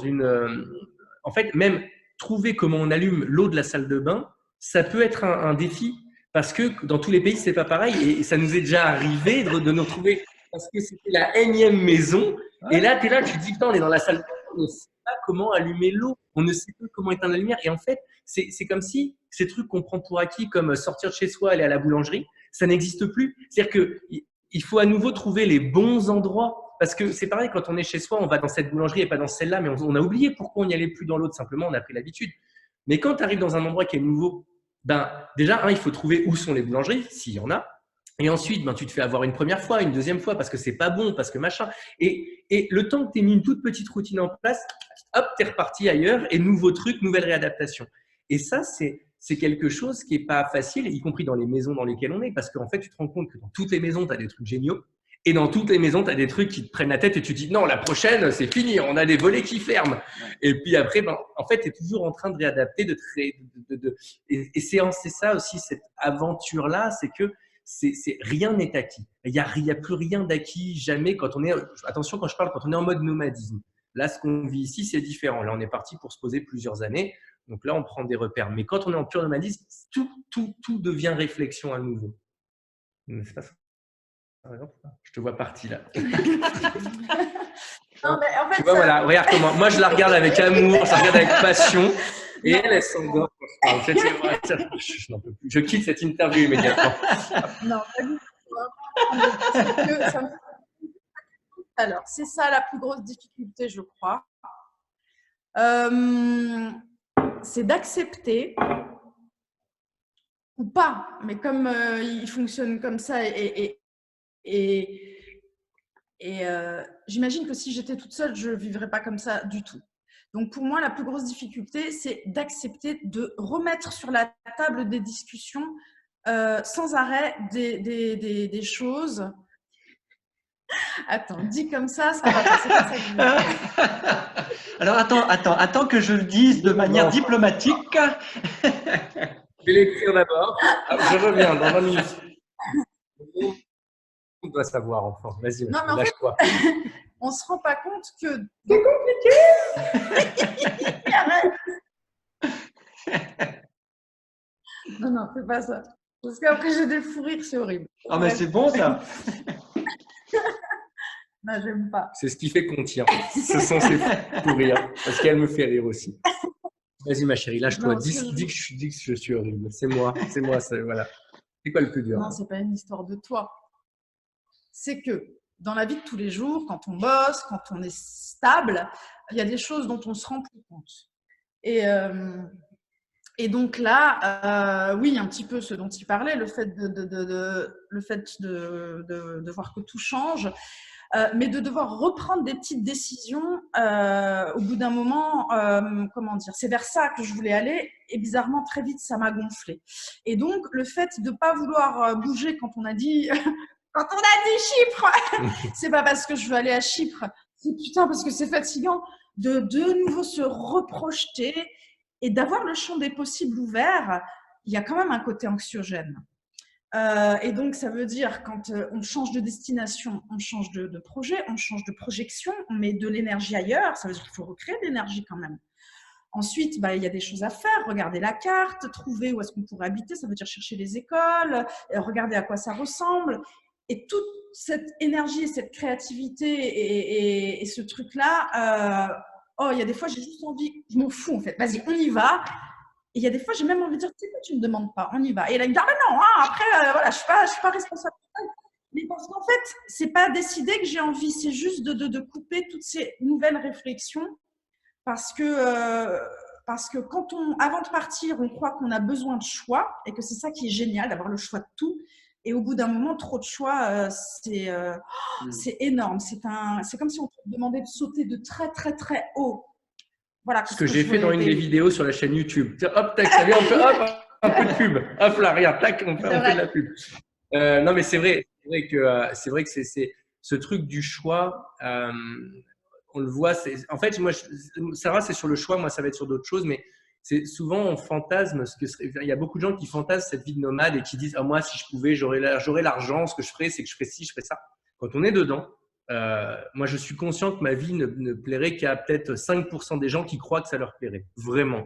en fait, même trouver comment on allume l'eau de la salle de bain, ça peut être un défi, parce que dans tous les pays, c'est pas pareil. Et ça nous est déjà arrivé de nous retrouver, parce que c'était la énième maison. Et là, tu es là, tu te dis, putain, on est dans la salle de bain, on ne sait pas comment allumer l'eau, on ne sait pas comment éteindre la lumière. Et en fait, c'est comme si ces trucs qu'on prend pour acquis, comme sortir de chez soi, aller à la boulangerie, ça n'existe plus. C'est-à-dire qu'il faut à nouveau trouver les bons endroits. Parce que c'est pareil, quand on est chez soi, on va dans cette boulangerie et pas dans celle-là, mais on a oublié pourquoi on n'y allait plus dans l'autre. Simplement, on a pris l'habitude. Mais quand tu arrives dans un endroit qui est nouveau, déjà, il faut trouver où sont les boulangeries, s'il y en a. Et ensuite, tu te fais avoir une première fois, une deuxième fois, parce que c'est pas bon, parce que machin. Et le temps que tu aies mis une toute petite routine en place, hop, tu es reparti ailleurs et nouveau truc, nouvelle réadaptation. Et ça, c'est quelque chose qui n'est pas facile, y compris dans les maisons dans lesquelles on est, parce qu'en fait, tu te rends compte que dans toutes les maisons, tu as des trucs géniaux, et dans toutes les maisons, tu as des trucs qui te prennent la tête et tu te dis non, la prochaine, c'est fini, on a des volets qui ferment. Et puis après, en fait, tu es toujours en train de réadapter, et c'est ça aussi, cette aventure-là, c'est que rien n'est acquis. Il n'y a plus rien d'acquis, jamais, quand on est, attention quand je parle, quand on est en mode nomadisme. Là, ce qu'on vit ici, c'est différent. Là, on est parti pour se poser plusieurs années. Donc là, on prend des repères. Mais quand on est en pur nomadisme, tout devient réflexion à nouveau. N'est-ce pas ça? Je te vois partie là. Non, mais en fait, tu vois, voilà, regarde comment. Moi, je la regarde avec amour, je la regarde avec passion. Et elle s'endort. Je n'en peux plus. Je quitte cette interview immédiatement. Non, alors, c'est ça la plus grosse difficulté, je crois. C'est d'accepter, ou pas, mais comme il fonctionne comme ça, j'imagine que si j'étais toute seule, je ne vivrais pas comme ça du tout. Donc, pour moi, la plus grosse difficulté, c'est d'accepter de remettre sur la table des discussions sans arrêt des choses. Attends, dit comme ça va passer comme ça. Alors, attends que je le dise de manière diplomatique. Je vais l'écrire d'abord. Je reviens dans 20 minutes. On doit savoir, enfin. Vas-y, lâche-toi. On ne se rend pas compte que… C'est compliqué. Arrête. Non, fais pas ça. Parce qu'après, j'ai des fous rires, c'est horrible. Ah, mais c'est bon, ça. Non, j'aime pas. C'est ce qui fait qu'on tient. Ce sont ces fous rires. Parce qu'elle me fait rire aussi. Vas-y, ma chérie, lâche-toi. Dis que je suis horrible. C'est moi. Voilà. C'est quoi le plus dur? Non, c'est pas une histoire de toi. C'est que dans la vie de tous les jours, quand on bosse, quand on est stable, il y a des choses dont on se rend plus compte. Et donc là, oui, un petit peu ce dont il parlait, le fait de voir que tout change, mais de devoir reprendre des petites décisions au bout d'un moment, comment dire, c'est vers ça que je voulais aller, et bizarrement, très vite, ça m'a gonflé. Et donc, le fait de ne pas vouloir bouger quand on a dit… Quand on a dit Chypre, c'est pas parce que je veux aller à Chypre, c'est putain parce que c'est fatigant de nouveau se reprojeter et d'avoir le champ des possibles ouvert. Il y a quand même un côté anxiogène. Et donc, ça veut dire quand on change de destination, on change de projet, on change de projection, on met de l'énergie ailleurs. Ça veut dire qu'il faut recréer de l'énergie quand même. Ensuite, il y a des choses à faire. Regarder la carte, trouver où est-ce qu'on pourrait habiter. Ça veut dire chercher les écoles, regarder à quoi ça ressemble. Et toute cette énergie, cette créativité et ce truc-là, il y a des fois, j'ai juste envie, je m'en fous en fait. Vas-y, on y va. Et il y a des fois, j'ai même envie de dire, tu sais quoi, tu ne me demandes pas, on y va. Et là, il me dit, ah ben non, après, voilà, je ne suis pas responsable. Mais parce qu'en fait, ce n'est pas décidé que j'ai envie, c'est juste de couper toutes ces nouvelles réflexions. Parce que avant de partir, on croit qu'on a besoin de choix et que c'est ça qui est génial, d'avoir le choix de tout. Et au bout d'un moment, trop de choix, c'est énorme. C'est comme si on te demandait de sauter de très, très, très haut. Voilà, ce que j'ai fait dans une des vidéos sur la chaîne YouTube. Hop, tac, ça vient, on fait hop, un peu de pub. Hop là, regarde, tac, on fait de la pub. Non, mais c'est vrai que c'est ce truc du choix. On le voit. En fait, moi, Sarah, c'est sur le choix. Moi, ça va être sur d'autres choses, mais c'est souvent on fantasme il y a beaucoup de gens qui fantasment cette vie de nomade et qui disent moi, si je pouvais, j'aurais l'argent. Ce que je ferais, c'est que je ferais ci, je ferais ça. Quand on est dedans. Moi, je suis conscient que ma vie ne plairait qu'à peut-être 5% des gens qui croient que ça leur plairait. Vraiment.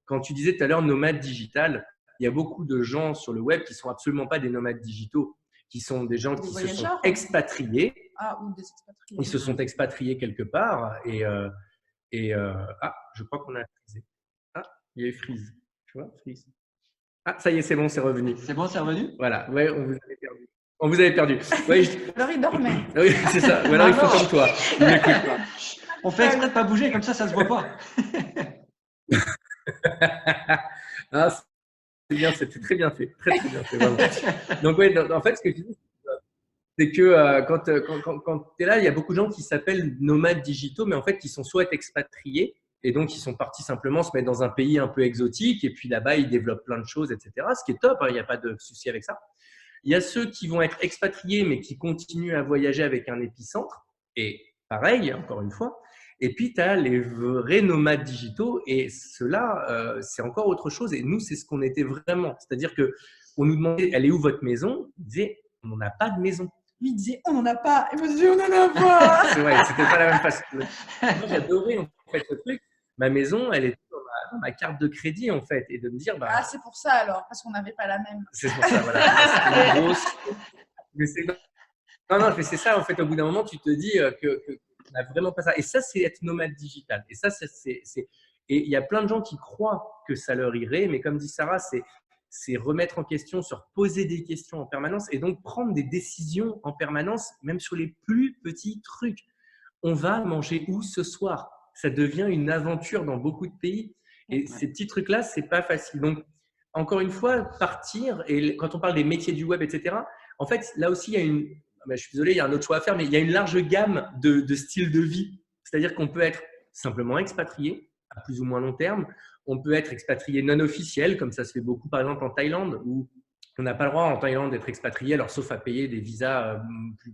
Quand tu disais tout à l'heure nomade digital, il y a beaucoup de gens sur le web qui ne sont absolument pas des nomades digitaux, qui sont des gens qui se sont expatriés. Ou des expatriés. Ils se sont expatriés quelque part je crois qu'on a frisé. Il y a eu freeze. Tu vois, freeze. Ça y est, c'est bon, c'est revenu. C'est bon, c'est revenu? Voilà. Ouais, on vous avait perdu. On vous avait perdu. Ouais, Alors, il dormait. Oui, c'est ça. Ou alors, il faut comme toi. Il m'écoute pas. On fait exprès de pas bouger, comme ça se voit pas. C'est bien, c'était très bien fait. Très, très bien fait, vraiment. Donc, ouais, en fait, ce que tu dis, c'est que quand tu es là, il y a beaucoup de gens qui s'appellent nomades digitaux, mais en fait, qui sont soit expatriés, et donc ils sont partis simplement se mettre dans un pays un peu exotique, et puis là-bas, ils développent plein de choses, etc. Ce qui est top, il n'y a pas de souci avec ça. Il y a ceux qui vont être expatriés, mais qui continuent à voyager avec un épicentre. Et pareil, encore une fois. Et puis, tu as les vrais nomades digitaux. Et ceux-là, c'est encore autre chose. Et nous, c'est ce qu'on était vraiment. C'est-à-dire qu'on nous demandait, elle est où votre maison? On disait, on n'a pas de maison. Lui, il disait, on n'en a pas. Et moi, je disais, on n'en a pas. C'est vrai, c'était pas la même façon. Moi, j'adorais en fait ce truc. Ma maison, elle était dans ma carte de crédit, en fait. Et de me dire, c'est pour ça alors, parce qu'on n'avait pas la même. C'est pour ça, voilà. Une grosse. Non, mais c'est ça, en fait. Au bout d'un moment, tu te dis qu'on n'a vraiment pas ça. Et ça, c'est être nomade digital. Et ça, et il y a plein de gens qui croient que ça leur irait, mais comme dit Sarah, c'est remettre en question, se poser des questions en permanence et donc prendre des décisions en permanence, même sur les plus petits trucs. On va manger où ce soir? Ça devient une aventure dans beaucoup de pays. Et ces petits trucs-là, c'est pas facile. Donc, encore une fois, partir, et quand on parle des métiers du web, etc., en fait, là aussi, il y a je suis désolé, il y a un autre choix à faire, mais il y a une large gamme de styles de vie. C'est-à-dire qu'on peut être simplement expatrié à plus ou moins long terme. On peut être expatrié non officiel, comme ça se fait beaucoup, par exemple, en Thaïlande, où on n'a pas le droit en Thaïlande d'être expatrié, alors sauf à payer des visas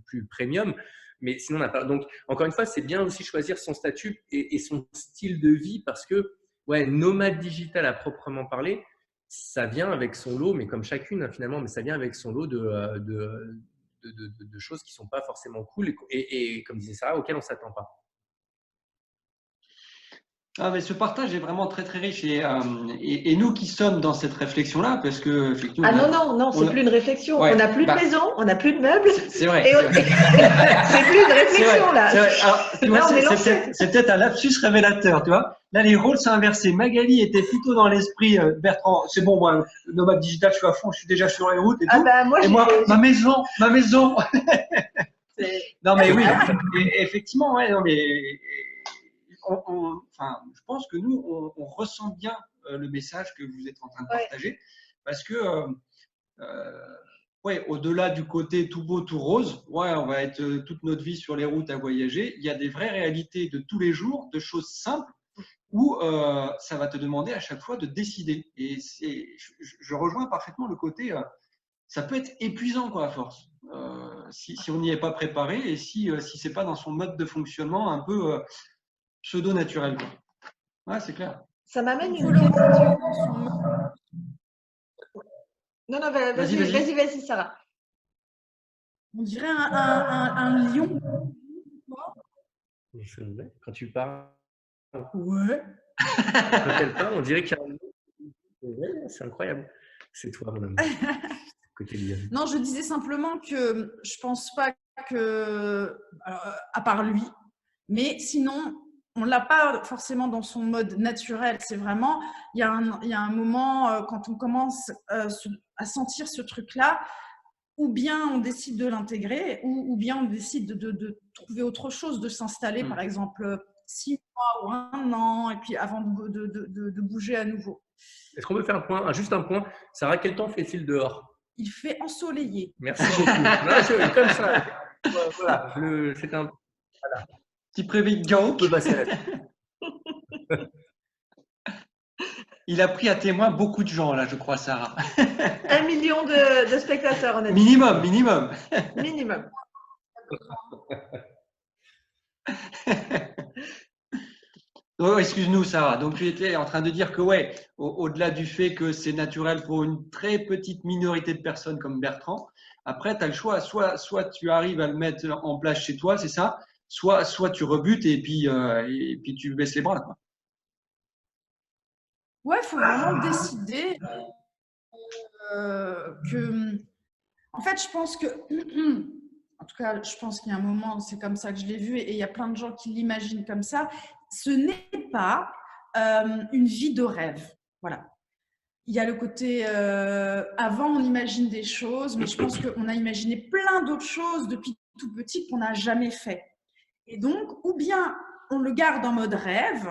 plus premium. Mais sinon, on n'a pas. Donc, encore une fois, c'est bien aussi choisir son statut et son style de vie parce que, nomade digital à proprement parler, ça vient avec son lot, mais comme chacune finalement, mais ça vient avec son lot de choses qui ne sont pas forcément cool et comme disait Sarah, auxquelles on ne s'attend pas. Mais ce partage est vraiment très très riche et nous qui sommes dans cette réflexion là parce que effectivement non, c'est plus une réflexion. On n'a plus de maison, on n'a plus de meubles. C'est vrai. C'est plus une réflexion là. C'est peut-être un lapsus révélateur, tu vois. Là les rôles sont inversés. Magali était plutôt dans l'esprit Bertrand. C'est bon, moi nomade digital, je suis à fond, je suis déjà sur les routes et tout. Moi, ma maison. Non mais oui, effectivement, non mais. Je pense que nous, on ressent bien le message que vous êtes en train de partager parce que, au-delà du côté tout beau, tout rose, on va être toute notre vie sur les routes à voyager. Il y a des vraies réalités de tous les jours, de choses simples où ça va te demander à chaque fois de décider. Et je rejoins parfaitement le côté, ça peut être épuisant à force si on n'y est pas préparé et si c'est pas dans son mode de fonctionnement un peu pseudo-naturel. Ouais, c'est clair. Ça m'amène une question. Non, non, Vas-y. vas-y, Sarah. On dirait un lion. Quand tu parles, Ouais. quand elle parle, on dirait qu'il y a un lion. Ouais, c'est incroyable. C'est toi, mon ami. Côté lion. Non, je disais simplement que je pense pas que, à part lui, mais sinon, on l'a pas forcément dans son mode naturel. C'est vraiment, il y a un moment quand on commence à sentir ce truc-là, ou bien on décide de l'intégrer, ou bien on décide de trouver autre chose, de s'installer, par exemple, 6 mois ou 1 an, et puis avant de bouger à nouveau. Est-ce qu'on peut faire juste un point? Sarah, quel temps fait-il dehors? Il fait ensoleillé. Merci beaucoup. Non, comme ça. Voilà, c'est un Petit prévis de on Gauck. peut passer à la Il a pris à témoin beaucoup de gens, là, je crois, Sarah. 1 million de spectateurs, on a dit. Minimum. Minimum. Oh, excuse-nous, Sarah. Donc, tu étais en train de dire que, ouais, au-delà du fait que c'est naturel pour une très petite minorité de personnes comme Bertrand, après, tu as le choix. Soit tu arrives à le mettre en place chez toi, c'est ça, soit tu rebutes et puis tu baisses les bras, quoi. Ouais, il faut vraiment décider que. En fait, je pense que. En tout cas, je pense qu'il y a un moment, c'est comme ça que je l'ai vu, et il y a plein de gens qui l'imaginent comme ça. Ce n'est pas une vie de rêve. Voilà. Il y a le côté. Avant, on imagine des choses, mais je pense qu'on a imaginé plein d'autres choses depuis tout petit qu'on n'a jamais fait. Et donc, ou bien on le garde en mode rêve,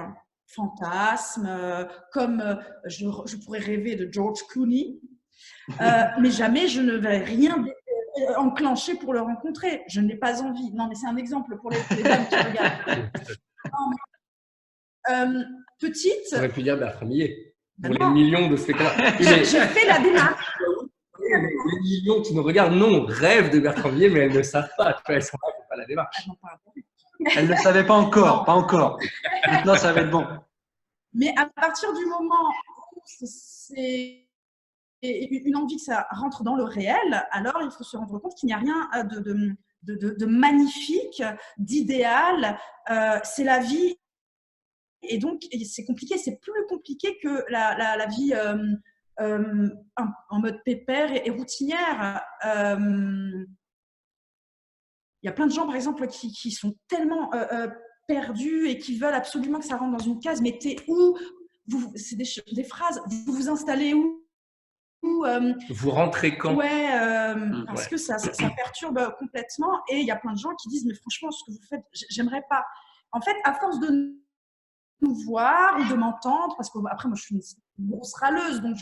fantasme, comme je pourrais rêver de George Clooney, mais jamais je ne vais rien enclencher pour le rencontrer. Je n'ai pas envie. Non, mais c'est un exemple pour les dames qui regardent. Petite. On aurait pu dire Bertrand Millet. Pour Non. les millions de spectateurs. J'ai fait la démarche. Les millions qui nous regardent, non, rêvent de Bertrand Millet, mais elles ne savent pas. Tu vois, elles sont là pour pas la démarche. Elle ne savait pas encore, pas encore. Maintenant, ça va être bon. Mais à partir du moment où c'est une envie que ça rentre dans le réel, alors il faut se rendre compte qu'il n'y a rien de magnifique, d'idéal. C'est la vie. Et donc, c'est compliqué. C'est plus compliqué que la vie en mode pépère et routinière. Il y a plein de gens, par exemple, qui sont tellement perdus et qui veulent absolument que ça rentre dans une case. Mais t'es où? C'est des phrases. Vous vous installez où? Vous rentrez quand? Ouais, parce que ça perturbe complètement. Et il y a plein de gens qui disent, mais franchement, ce que vous faites, j'aimerais pas. En fait, à force de nous voir ou de m'entendre, parce que après, moi, je suis une grosse râleuse, donc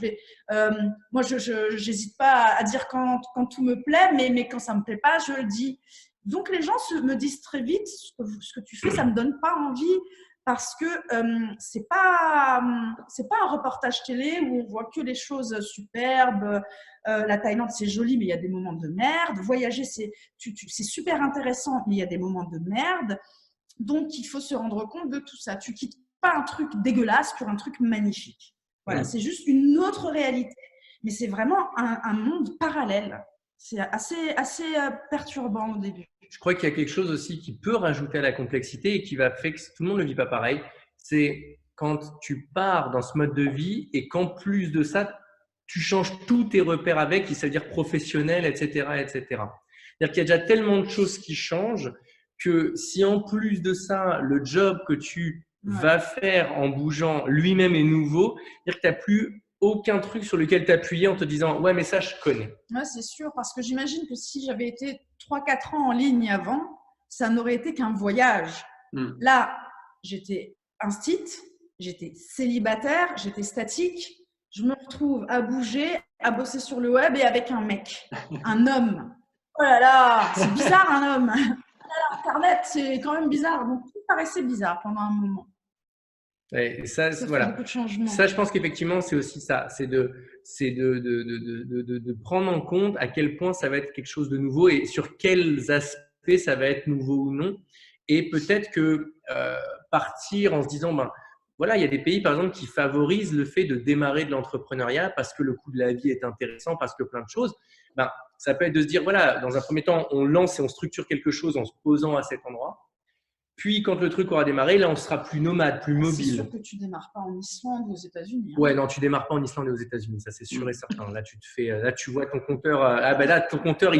moi, je n'hésite pas à dire quand tout me plaît, mais quand ça me plaît pas, je le dis. Donc, les gens me disent très vite, ce que tu fais, ça me donne pas envie, parce que c'est pas un reportage télé où on voit que les choses superbes. La Thaïlande, c'est joli, mais il y a des moments de merde. Voyager, c'est super intéressant, mais il y a des moments de merde. Donc, il faut se rendre compte de tout ça. Tu quittes pas un truc dégueulasse pour un truc magnifique. Voilà, c'est juste une autre réalité. Mais c'est vraiment un monde parallèle. C'est assez perturbant au début. Je crois qu'il y a quelque chose aussi qui peut rajouter à la complexité et qui va faire que tout le monde ne le vit pas pareil. C'est quand tu pars dans ce mode de vie et qu'en plus de ça, tu changes tous tes repères avec, ça veut dire professionnel, etc., etc. C'est-à-dire qu'il y a déjà tellement de choses qui changent que si en plus de ça, le job que tu vas faire en bougeant lui-même est nouveau, c'est-à-dire que tu n'as plus aucun truc sur lequel t'appuyer en te disant « ouais, mais ça, je connais ». Ouais, c'est sûr, parce que j'imagine que si j'avais été 3-4 ans en ligne avant, ça n'aurait été qu'un voyage. Là, j'étais instite, j'étais célibataire, j'étais statique. Je me retrouve à bouger, à bosser sur le web et avec un mec, un homme. Oh là là, c'est bizarre un homme. Internet, c'est quand même bizarre. Donc, tout paraissait bizarre pendant un moment. Et ça voilà. Beaucoup de changements. Ça, je pense qu'effectivement, c'est aussi ça. C'est de prendre en compte à quel point ça va être quelque chose de nouveau et sur quels aspects ça va être nouveau ou non. Et peut-être que partir en se disant, voilà, il y a des pays, par exemple, qui favorisent le fait de démarrer de l'entrepreneuriat parce que le coût de la vie est intéressant, parce que plein de choses. Ben, ça peut être de se dire, voilà, dans un premier temps, on lance et on structure quelque chose en se posant à cet endroit. Puis, quand le truc aura démarré, là, on sera plus nomade, plus mobile. C'est sûr que tu démarres pas en Islande ou aux États-Unis. Hein. Ouais, non, tu démarres pas en Islande et aux États-Unis, ça c'est sûr et certain. Là, là, tu vois ton compteur. Là, ton compteur,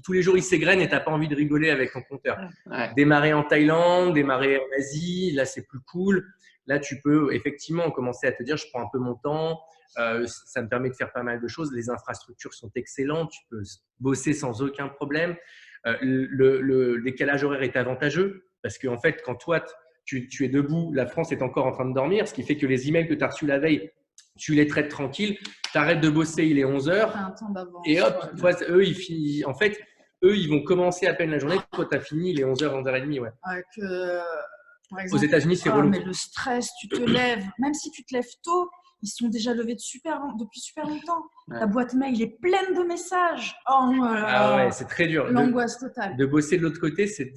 tous les jours, il s'égrène et t'as pas envie de rigoler avec ton compteur. Ouais. Démarrer en Thaïlande, démarrer en Asie, là, c'est plus cool. Là, tu peux effectivement commencer à te dire, je prends un peu mon temps. Ça me permet de faire pas mal de choses. Les infrastructures sont excellentes. Tu peux bosser sans aucun problème. Le décalage horaire est avantageux parce qu'en fait, quand toi, tu es debout, la France est encore en train de dormir, ce qui fait que les emails que tu as reçus la veille, tu les traites tranquilles. Tu arrêtes de bosser, il est 11h. Et hop, toi, eux, ils vont commencer à peine la journée. Toi, tu as fini, il est 11h, 11h30. Ouais. Par exemple, aux États-Unis, c'est relou. Mais le stress, tu te lèves, même si tu te lèves tôt, ils sont déjà levés depuis super longtemps. Ouais. Ta boîte mail est pleine de messages. Ouais, c'est très dur. L'angoisse totale. De bosser de l'autre côté, c'est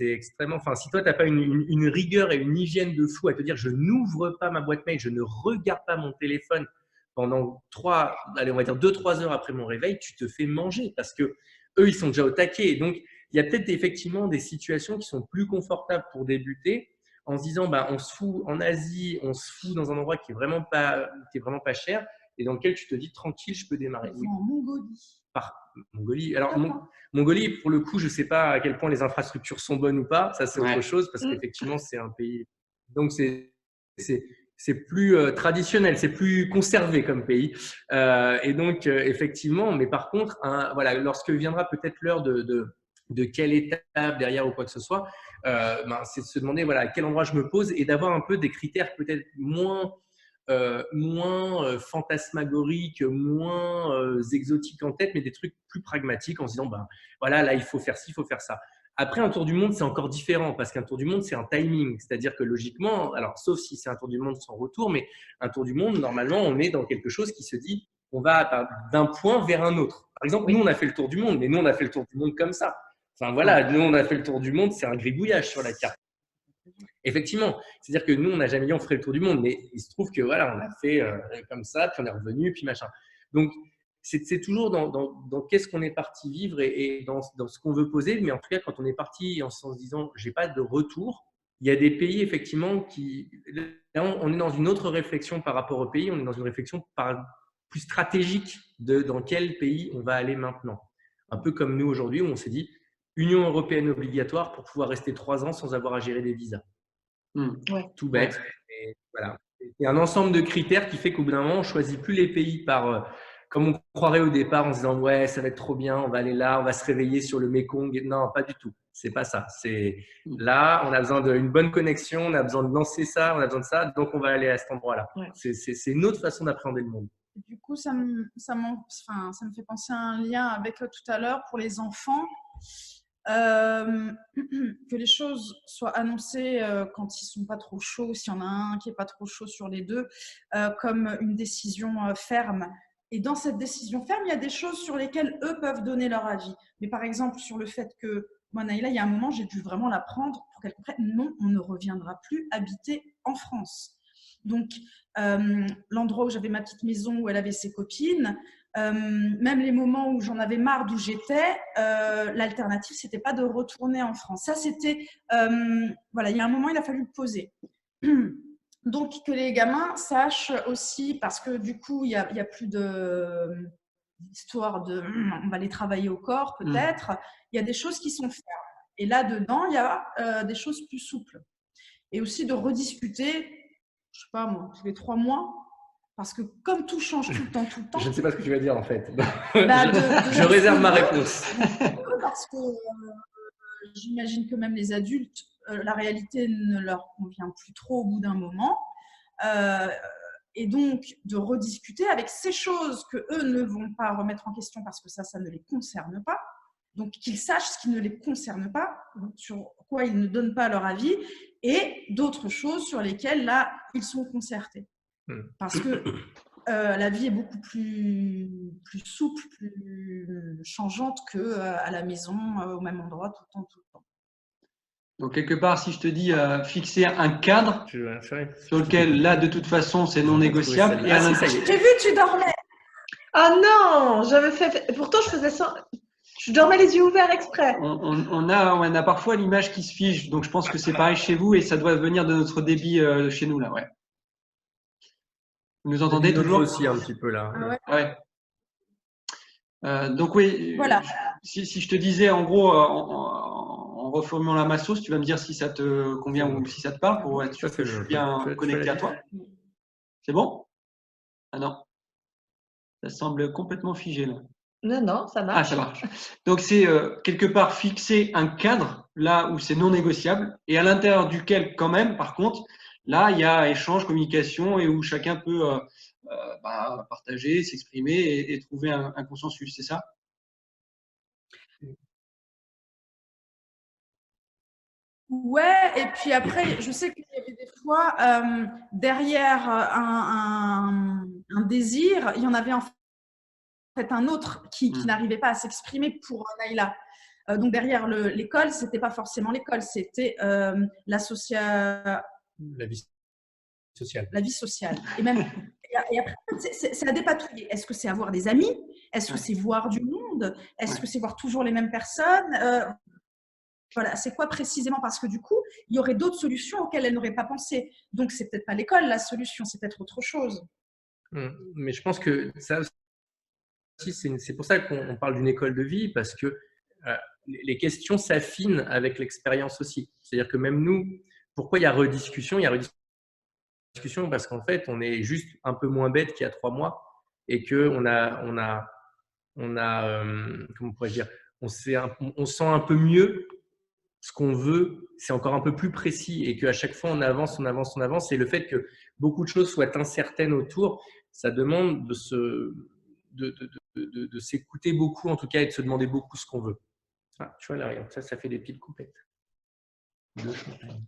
extrêmement. Enfin, si toi, tu n'as pas une rigueur et une hygiène de fou à te dire, je n'ouvre pas ma boîte mail, je ne regarde pas mon téléphone pendant 2-3 heures après mon réveil, tu te fais manger parce que eux, ils sont déjà au taquet. Donc, il y a peut-être effectivement des situations qui sont plus confortables pour débuter en se disant, on se fout en Asie, on se fout dans un endroit qui est vraiment pas cher et dans lequel tu te dis tranquille, je peux démarrer. Oui. En Mongolie. Mongolie. Alors, Mongolie, pour le coup, je ne sais pas à quel point les infrastructures sont bonnes ou pas. Ça, c'est autre chose parce qu'effectivement, c'est un pays. Donc, c'est plus traditionnel, c'est plus conservé comme pays. Et donc, effectivement, mais par contre, voilà, lorsque viendra peut-être l'heure de quelle étape derrière ou quoi que ce soit, c'est de se demander voilà, à quel endroit je me pose et d'avoir un peu des critères peut-être moins fantasmagoriques, moins exotiques en tête, mais des trucs plus pragmatiques en se disant voilà, là, il faut faire ci, il faut faire ça. Après, un tour du monde, c'est encore différent parce qu'un tour du monde, c'est un timing. C'est-à-dire que logiquement, alors sauf si c'est un tour du monde sans retour, mais un tour du monde, normalement, on est dans quelque chose qui se dit on va d'un point vers un autre. Par exemple, nous, on a fait le tour du monde, mais nous, on a fait le tour du monde comme ça. Enfin voilà, nous, on a fait le tour du monde, c'est un gribouillage sur la carte. Effectivement, c'est-à-dire que nous, on n'a jamais dit on ferait le tour du monde, mais il se trouve que voilà, on a fait comme ça, puis on est revenu, puis machin. Donc, c'est toujours dans qu'est-ce qu'on est parti vivre et dans ce qu'on veut poser. Mais en tout cas, quand on est parti en se disant j'ai pas de retour, il y a des pays effectivement qui… Là, on est dans une autre réflexion par rapport au pays. On est dans une réflexion plus stratégique de dans quel pays on va aller maintenant. Un peu comme nous aujourd'hui où on s'est dit Union européenne obligatoire pour pouvoir rester 3 ans sans avoir à gérer des visas. Tout bête. Et voilà. Il y a un ensemble de critères qui fait qu'au bout d'un moment, on ne choisit plus les pays comme on croirait au départ en se disant ouais, ça va être trop bien, on va aller là, on va se réveiller sur le Mekong. Non, pas du tout. C'est pas ça. C'est là, on a besoin d'une bonne connexion, on a besoin de lancer ça, on a besoin de ça, donc on va aller à cet endroit-là. Ouais. C'est une autre façon d'appréhender le monde. Du coup, ça me fait penser à un lien avec tout à l'heure pour les enfants. Que les choses soient annoncées quand ils sont pas trop chauds, s'il y en a un qui est pas trop chaud sur les deux, comme une décision ferme. Et dans cette décision ferme, il y a des choses sur lesquelles eux peuvent donner leur avis. Mais par exemple, sur le fait que moi, Naïla, il y a un moment, j'ai dû vraiment la prendre pour qu'elle comprenne, non, on ne reviendra plus habiter en France. Donc, l'endroit où j'avais ma petite maison, où elle avait ses copines, même les moments où j'en avais marre d'où j'étais, l'alternative, c'était pas de retourner en France. Ça, c'était… voilà, il y a un moment, il a fallu le poser. Donc, que les gamins sachent aussi, parce que du coup, il y a plus d'histoire de « on va les travailler au corps, peut-être ». Il y a des choses qui sont fermes. Et là-dedans, il y a des choses plus souples. Et aussi de rediscuter, je sais pas moi, tous les 3 mois, parce que comme tout change tout le temps… Je ne sais pas ce que tu vas dire en fait. Je réserve ma réponse. Parce que j'imagine que même les adultes, la réalité ne leur convient plus trop au bout d'un moment. Et donc, de rediscuter avec ces choses que eux ne vont pas remettre en question parce que ça ne les concerne pas. Donc, qu'ils sachent ce qui ne les concerne pas, sur quoi ils ne donnent pas leur avis, et d'autres choses sur lesquelles, là, ils sont concertés. Parce que la vie est beaucoup plus souple, plus changeante qu'à la maison, au même endroit, tout le temps. Donc, quelque part, si je te dis fixer un cadre sur lequel, là, de toute façon, c'est non négociable. Et J'ai vu, tu dormais. Ah non, j'avais fait. Pourtant, je faisais ça. Je dormais les yeux ouverts exprès. On a parfois l'image qui se fige, donc je pense que c'est pareil chez vous et ça doit venir de notre débit chez nous là, ouais. Vous nous entendez toujours aussi un petit peu là. Ouais. Donc oui, voilà. Si je te disais en gros, en reformulant la massos, tu vas me dire si ça te convient ou si ça te parle pour être sûr que je suis bien connecté à toi. C'est bon? Ah non, ça semble complètement figé là. Non, ça marche. Ah, ça marche. Donc, c'est quelque part fixer un cadre là où c'est non négociable et à l'intérieur duquel, quand même, par contre, là, il y a échange, communication et où chacun peut partager, s'exprimer et trouver un consensus, c'est ça? Ouais, et puis après, je sais qu'il y avait des fois, derrière un désir, il y en avait en fait un autre qui n'arrivait pas à s'exprimer pour Naïla. Donc derrière l'école, c'était pas forcément l'école, c'était la vie sociale. La vie sociale. Et même et après, c'est à dépatouiller. Est-ce que c'est avoir des amis? Est-ce que c'est voir du monde? Est-ce que c'est voir toujours les mêmes personnes? Voilà, c'est quoi précisément? Parce que du coup, il y aurait d'autres solutions auxquelles elle n'aurait pas pensé. Donc, c'est peut-être pas l'école la solution, c'est peut-être autre chose. Mais je pense que ça aussi, c'est pour ça qu'on parle d'une école de vie, parce que les questions s'affinent avec l'expérience aussi. C'est-à-dire que même nous, pourquoi il y a rediscussion? Il y a rediscussion parce qu'en fait, on est juste un peu moins bête qu'il y a 3 mois et qu'on a comment pourrais-je dire, on sent un peu mieux ce qu'on veut, c'est encore un peu plus précis et qu'à chaque fois on avance. Et le fait que beaucoup de choses soient incertaines autour, ça demande de s'écouter beaucoup en tout cas et de se demander beaucoup ce qu'on veut. Ah, tu vois là, regarde, ça fait des petites coupettes.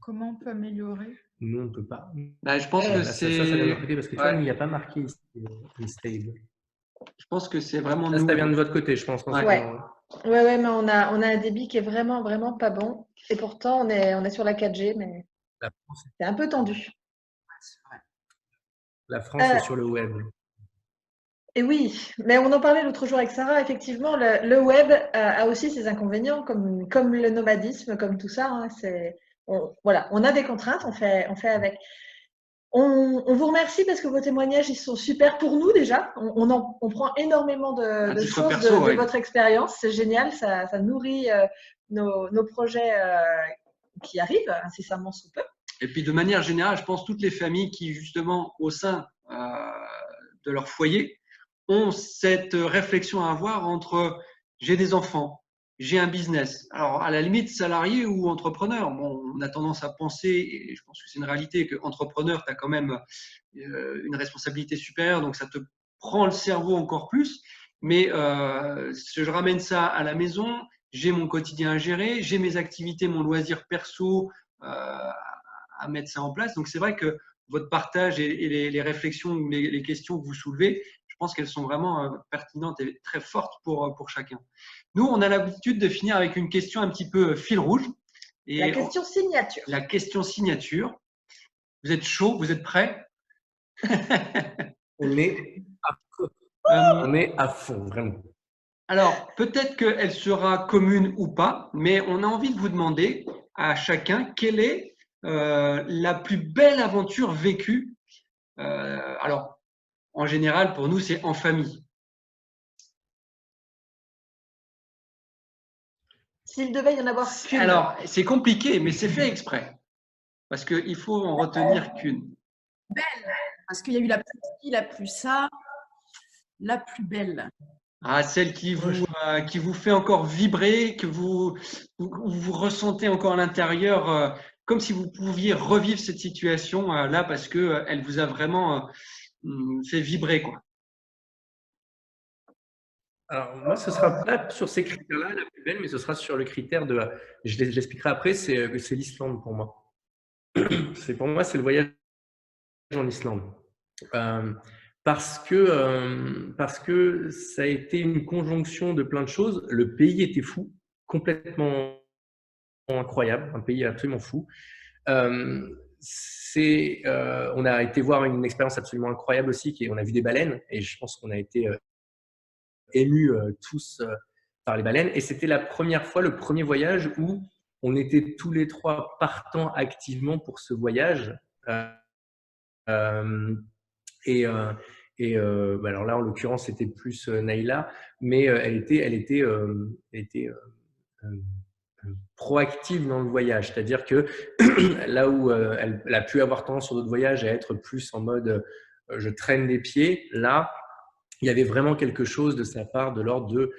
Comment on peut améliorer? Nous, on ne peut pas. Bah, je pense que c'est… Ça vient de notre côté parce que tu vois, il n'y a pas marqué ici unstable. Je pense que c'est vraiment nous. Ça vient de votre côté, je pense. Ouais, mais on a un débit qui est vraiment, vraiment pas bon. Et pourtant, on est sur la 4G, mais c'est un peu tendu. La France est sur le web. Et oui, mais on en parlait l'autre jour avec Sarah. Effectivement, le web a aussi ses inconvénients, comme le nomadisme, comme tout ça. Hein, voilà, on a des contraintes, on fait avec. On vous remercie parce que vos témoignages ils sont super pour nous déjà. On prend énormément de choses perso, de votre expérience. C'est génial, ça nourrit nos projets qui arrivent incessamment sous peu. Et puis de manière générale, je pense toutes les familles qui justement au sein de leur foyer ont cette réflexion à avoir entre j'ai des enfants, j'ai un business. Alors, à la limite, salarié ou entrepreneur, bon, on a tendance à penser, et je pense que c'est une réalité, qu'entrepreneur, tu as quand même une responsabilité supérieure, donc ça te prend le cerveau encore plus. Mais si je ramène ça à la maison, j'ai mon quotidien à gérer, j'ai mes activités, mon loisir perso à mettre ça en place. Donc, c'est vrai que votre partage et les réflexions ou les questions que vous soulevez, je pense qu'elles sont vraiment pertinentes et très fortes pour chacun. Nous, on a l'habitude de finir avec une question un petit peu fil rouge. Et la question signature. La question signature. Vous êtes chaud? Vous êtes prêts? On est à fond, vraiment. Alors, peut-être qu'elle sera commune ou pas, mais on a envie de vous demander à chacun quelle est la plus belle aventure vécue. Alors, en général, pour nous, c'est en famille. S'il devait y en avoir qu'une. Alors, c'est compliqué, mais c'est fait exprès. Parce qu'il faut en retenir qu'une. Belle, parce qu'il y a eu la plus la plus ça, la plus belle. Ah, celle qui vous fait encore vibrer, que vous ressentez encore à l'intérieur, comme si vous pouviez revivre cette situation là, parce que elle vous a vraiment fait vibrer, quoi. Alors, moi, ce sera pas sur ces critères-là la plus belle, mais ce sera sur le critère de… Je l'expliquerai après, c'est l'Islande pour moi. Pour moi, c'est le voyage en Islande. Parce que ça a été une conjonction de plein de choses. Le pays était fou, complètement incroyable, un pays absolument fou. On a été voir une expérience absolument incroyable aussi, on a vu des baleines, et je pense qu'on a été émus tous par les baleines. Et c'était la première fois, le premier voyage où on était tous les trois partants activement pour ce voyage. Alors là, en l'occurrence, c'était plus Naïla, mais elle était proactive dans le voyage. C'est-à-dire que là où elle a pu avoir tendance sur d'autres voyages à être plus en mode je traîne des pieds, là, il y avait vraiment quelque chose de sa part de l'ordre de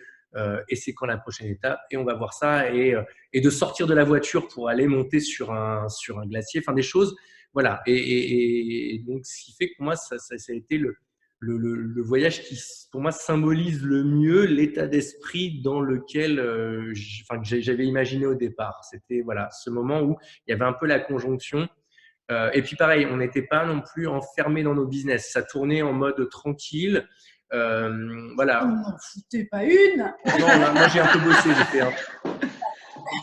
et c'est quand la prochaine étape, et on va voir ça, et de sortir de la voiture pour aller monter sur un glacier, enfin des choses, voilà. Et donc, ce qui fait que pour moi, ça a été le voyage qui, pour moi, symbolise le mieux l'état d'esprit dans lequel que j'avais imaginé au départ. C'était voilà, ce moment où il y avait un peu la conjonction. Et puis pareil, on n'était pas non plus enfermé dans nos business. Ça tournait en mode tranquille. Voilà. On n'en foutait pas une. Non, moi j'ai un peu bossé, j'ai fait un…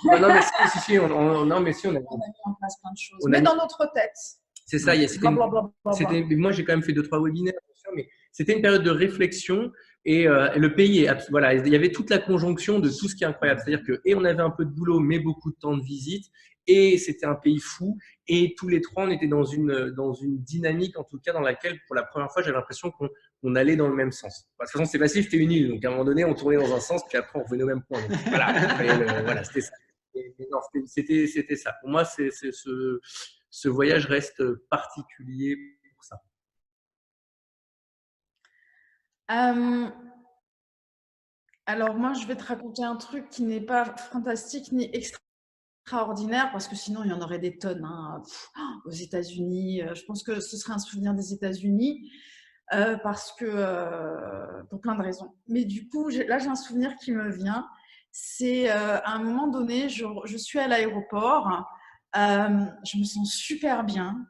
Non, mais si, on a mis en place plein de choses. Mais dans notre tête. C'est ça, moi j'ai quand même fait 2-3 webinaires, mais c'était une période de réflexion, et le pays, voilà, il y avait toute la conjonction de tout ce qui est incroyable. C'est-à-dire que, et on avait un peu de boulot, mais beaucoup de temps de visite, et c'était un pays fou, et tous les trois, on était dans une dynamique, en tout cas, dans laquelle, pour la première fois, j'avais l'impression qu'on allait dans le même sens. De toute façon, c'est facile, c'était une île, donc à un moment donné, on tournait dans un sens, puis après, on revenait au même point. Donc, voilà, c'était ça. C'était ça. Pour moi, ce voyage reste particulier pour ça. Alors moi, je vais te raconter un truc qui n'est pas fantastique ni extraordinaire, parce que sinon, il y en aurait des tonnes. Aux États-Unis, je pense que ce serait un souvenir des États-Unis, parce que pour plein de raisons. Mais du coup, là, j'ai un souvenir qui me vient. C'est à un moment donné, je suis à l'aéroport, je me sens super bien.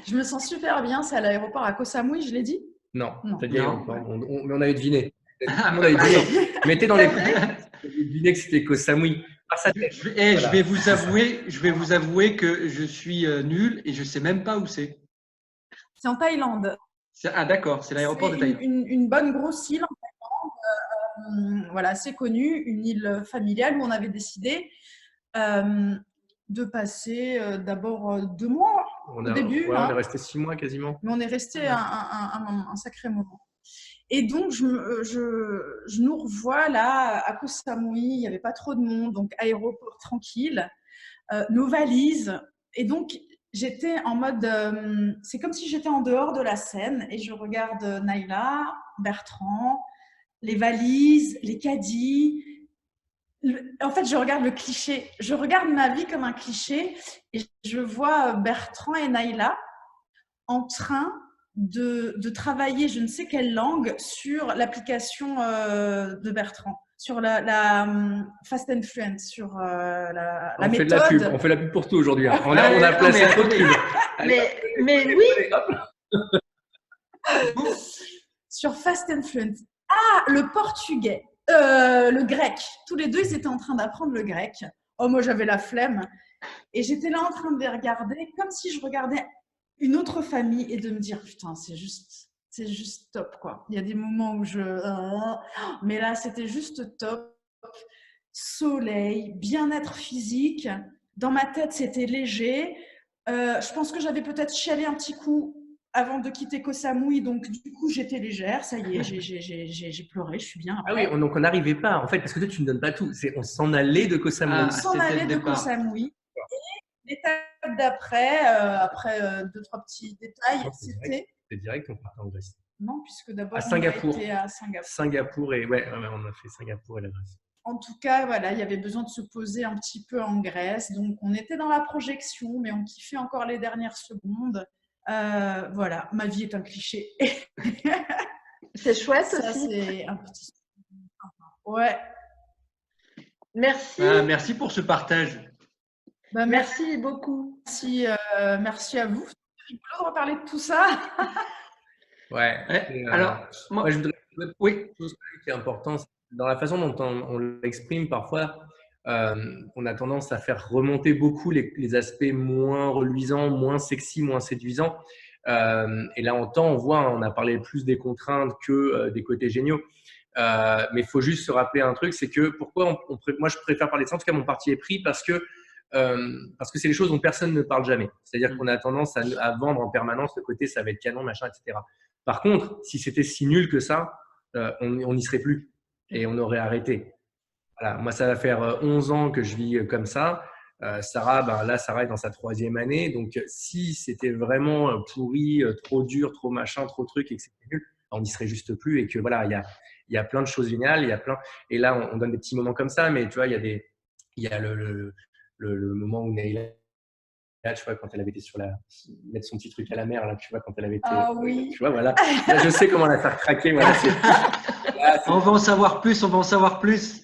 Je me sens super bien, c'est à l'aéroport à Koh Samui, je l'ai dit? Non, mais on avait deviné. Mettez dans les prix, on avait deviné que c'était Koh Samui. Je vais vous avouer que je suis nul et je ne sais même pas où c'est. C'est en Thaïlande. D'accord, c'est l'aéroport de Thaïlande. Une bonne grosse île en Thaïlande, voilà, assez connue, une île familiale où on avait décidé de passer d'abord 2 mois au début. On est resté 6 mois quasiment. Mais on est resté un sacré moment. Et donc, je nous revois là à Koh Samui, il n'y avait pas trop de monde, donc aéroport tranquille, nos valises. Et donc, j'étais en mode, c'est comme si j'étais en dehors de la scène et je regarde Naïla, Bertrand, les valises, les caddies. En fait, je regarde le cliché. Je regarde ma vie comme un cliché et je vois Bertrand et Naïla en train de travailler je ne sais quelle langue sur l'application de Bertrand, sur la Fast and Fluent, sur la méthode. On fait la pub pour tout aujourd'hui. Hein. On a placé trop de pubs. Mais oui. Sur Fast and Fluent. Le portugais, le grec. Tous les deux, ils étaient en train d'apprendre le grec. Oh, moi, j'avais la flemme. Et j'étais là en train de les regarder comme si je regardais une autre famille et de me dire putain, c'est juste top, quoi. Il y a des moments où mais là, c'était juste top. Soleil, bien-être physique. Dans ma tête, c'était léger. Je pense que j'avais peut-être chialé un petit coup avant de quitter Koh Samui, donc du coup j'étais légère, ça y est, j'ai pleuré, je suis bien. Après. Ah oui, donc on n'arrivait pas, en fait, parce que toi tu ne donnes pas tout, on s'en allait de Koh Samui. On s'en allait de Koh Samui. Et l'étape d'après, après 2-3 petits détails, c'était… C'est direct, on partait en Grèce. Non, puisque d'abord on a été à Singapour. Singapour, et ouais, on a fait Singapour et la Grèce. En tout cas, voilà, il y avait besoin de se poser un petit peu en Grèce, donc on était dans la projection, mais on kiffait encore les dernières secondes. Voilà, ma vie est un cliché. C'est chouette ça, aussi. C'est un petit… Ouais. Merci. Merci pour ce partage. Merci beaucoup. Merci à vous. C'est rigolo de reparler de tout ça. Ouais. Alors, moi, je voudrais… Oui. Une chose qui est importante, dans la façon dont on l'exprime parfois, on a tendance à faire remonter beaucoup les aspects moins reluisants, moins sexy, moins séduisants. Et là, on voit, on a parlé plus des contraintes que des côtés géniaux. Mais il faut juste se rappeler un truc, c'est que pourquoi moi je préfère parler de ça, en tout cas mon parti est pris parce que c'est les choses dont personne ne parle jamais. C'est-à-dire qu'on a tendance à vendre en permanence le côté ça va être canon, machin, etc. Par contre, si c'était si nul que ça, on n'y serait plus et on aurait arrêté. Voilà. Moi, ça va faire 11 ans que je vis comme ça. Sarah, là, Sarah est dans sa 3e année. Donc, si c'était vraiment pourri, trop dur, trop machin, trop truc et que c'était nul, on n'y serait juste plus. Et que voilà, il y a plein de choses géniales. Il y a plein. Et là, on donne des petits moments comme ça. Mais tu vois, il y a le moment où Neila, tu vois, quand elle avait été mettre son petit truc à la mer, là, tu vois, quand elle avait été. Ah oui. Tu vois, voilà. Là, je sais comment la faire craquer. Voilà, on va en savoir plus. On va en savoir plus.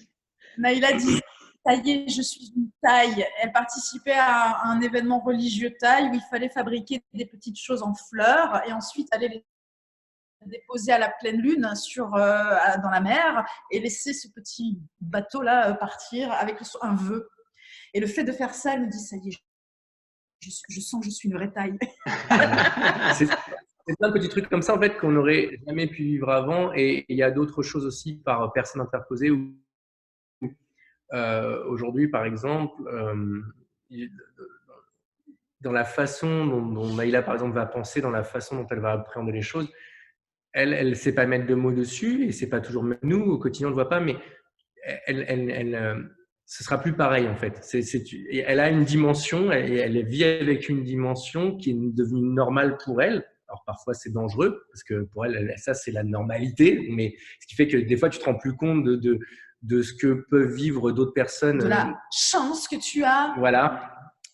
Naïla dit ça y est, je suis une taille. Elle participait à un événement religieux taille où il fallait fabriquer des petites choses en fleurs et ensuite aller les déposer à la pleine lune dans la mer et laisser ce petit bateau-là partir avec un vœu. Et le fait de faire ça, elle me dit ça y est, je sens que je suis une vraie taille. C'est plein de petits trucs comme ça en fait qu'on n'aurait jamais pu vivre avant. Et il y a d'autres choses aussi par personne interposée où aujourd'hui, par exemple, dans la façon dont Naïla, par exemple, va penser, dans la façon dont elle va appréhender les choses, elle ne sait pas mettre de mots dessus et c'est pas toujours nous au quotidien, on ne le voit pas, mais ce sera plus pareil en fait. Elle a une dimension, elle vit avec une dimension qui est devenue normale pour elle. Alors parfois c'est dangereux parce que pour elle, ça c'est la normalité, mais ce qui fait que des fois tu te rends plus compte de ce que peuvent vivre d'autres personnes. De la chance que tu as. Voilà.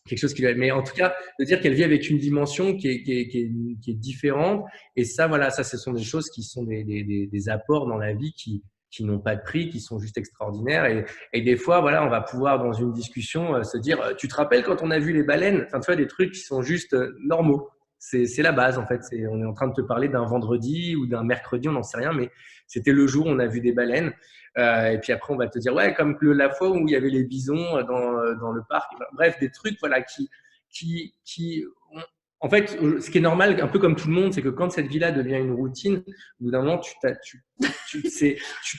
Quelque chose qui, mais en tout cas, de dire qu'elle vit avec une dimension qui est différente. Et ça, voilà, ça, ce sont des choses qui sont des apports dans la vie qui n'ont pas de prix, qui sont juste extraordinaires. Et des fois, voilà, on va pouvoir, dans une discussion, se dire, tu te rappelles quand on a vu les baleines? Enfin, tu vois, des trucs qui sont juste normaux. C'est la base, en fait. On est en train de te parler d'un vendredi ou d'un mercredi, on n'en sait rien, mais c'était le jour où on a vu des baleines. Et puis après, on va te dire, ouais, comme la fois où il y avait les bisons dans le parc. Bref, des trucs, voilà, en fait, ce qui est normal, un peu comme tout le monde, c'est que quand cette vie-là devient une routine, au bout d'un moment, tu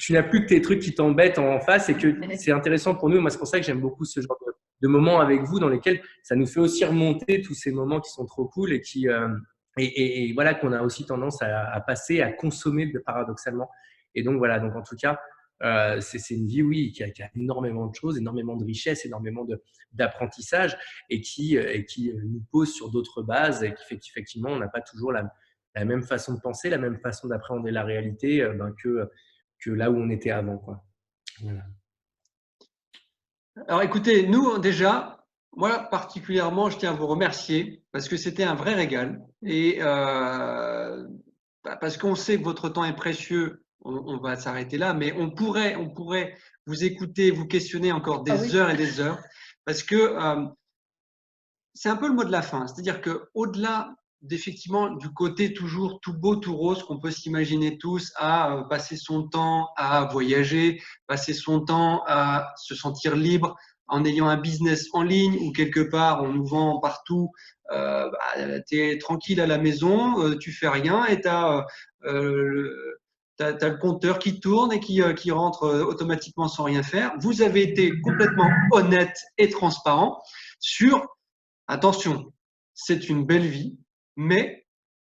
n'as plus que tes trucs qui t'embêtent en face et que c'est intéressant pour nous. Moi, c'est pour ça que j'aime beaucoup ce genre de moments avec vous dans lesquels ça nous fait aussi remonter tous ces moments qui sont trop cool et et voilà, qu'on a aussi tendance à passer, à consommer paradoxalement. Et donc, voilà. Donc, en tout cas, c'est une vie, oui, qui a énormément de choses, énormément de richesses, énormément d'apprentissage et qui nous pose sur d'autres bases et qui fait qu'effectivement, on n'a pas toujours la même façon de penser, la même façon d'appréhender la réalité que là où on était avant, quoi. Voilà. Alors écoutez, nous déjà, moi particulièrement, je tiens à vous remercier parce que c'était un vrai régal et parce qu'on sait que votre temps est précieux. On va s'arrêter là, mais on pourrait vous écouter, vous questionner encore des heures et des heures, parce que c'est un peu le mot de la fin. C'est-à-dire que au-delà d'effectivement du côté toujours tout beau, tout rose qu'on peut s'imaginer tous à passer son temps à voyager, passer son temps à se sentir libre en ayant un business en ligne ou quelque part on nous vend partout, tu es tranquille à la maison, tu fais rien et tu as le compteur qui tourne et qui rentre automatiquement sans rien faire. Vous avez été complètement honnête et transparent sur, attention, c'est une belle vie, mais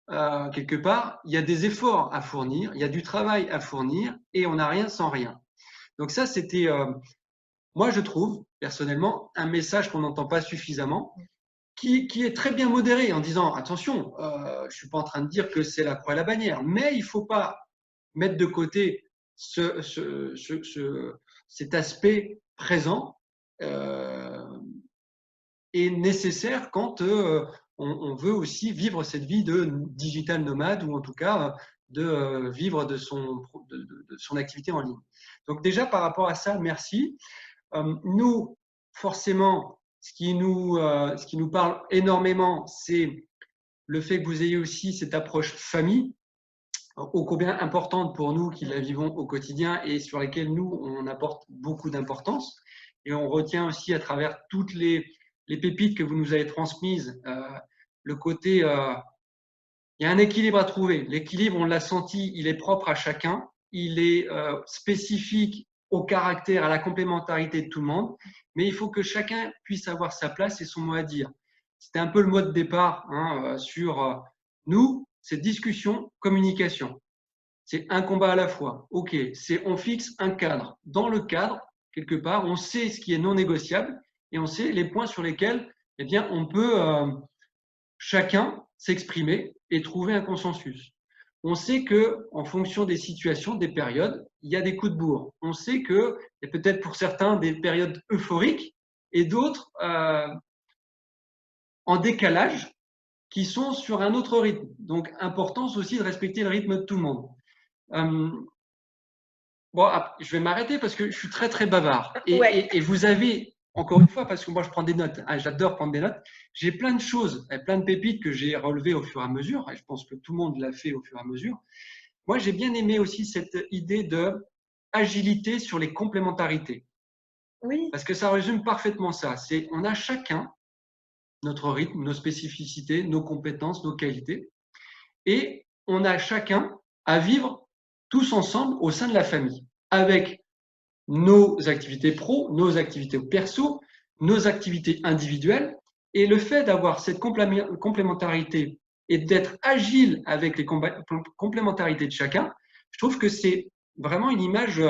quelque part, il y a des efforts à fournir, il y a du travail à fournir et on n'a rien sans rien. Donc ça, c'était, moi je trouve, personnellement, un message qu'on n'entend pas suffisamment, qui est très bien modéré en disant, attention, je ne suis pas en train de dire que c'est la croix et la bannière, mais il ne faut pas mettre de côté cet aspect présent est nécessaire quand on veut aussi vivre cette vie de digital nomade ou en tout cas de vivre de son activité en ligne. Donc déjà par rapport à ça, merci. Nous, forcément, ce qui nous parle énormément, c'est le fait que vous ayez aussi cette approche famille. ô combien importantes pour nous qui la vivons au quotidien et sur lesquelles nous, on apporte beaucoup d'importance. Et on retient aussi à travers toutes les pépites que vous nous avez transmises, le côté, il y a un équilibre à trouver. L'équilibre, on l'a senti, il est propre à chacun, il est spécifique au caractère, à la complémentarité de tout le monde, mais il faut que chacun puisse avoir sa place et son mot à dire. C'était un peu le mot de départ sur nous, c'est discussion, communication. C'est un combat à la fois. Ok, on fixe un cadre. Dans le cadre, quelque part, on sait ce qui est non négociable et on sait les points sur lesquels, eh bien, on peut chacun s'exprimer et trouver un consensus. On sait que, en fonction des situations, des périodes, il y a des coups de bourre. On sait que, il y a peut-être pour certains des périodes euphoriques et d'autres en décalage qui sont sur un autre rythme. Donc, importance aussi de respecter le rythme de tout le monde. Bon, je vais m'arrêter parce que je suis très, très bavard. Et vous avez, encore une fois, parce que moi, je prends des notes, j'adore prendre des notes, j'ai plein de choses, plein de pépites que j'ai relevées au fur et à mesure, et je pense que tout le monde l'a fait au fur et à mesure. Moi, j'ai bien aimé aussi cette idée de agilité sur les complémentarités. Oui. Parce que ça résume parfaitement ça. C'est on a chacun notre rythme, nos spécificités, nos compétences, nos qualités. Et on a chacun à vivre tous ensemble au sein de la famille, avec nos activités pro, nos activités perso, nos activités individuelles. Et le fait d'avoir cette complémentarité et d'être agile avec les complémentarités de chacun, je trouve que c'est vraiment une image,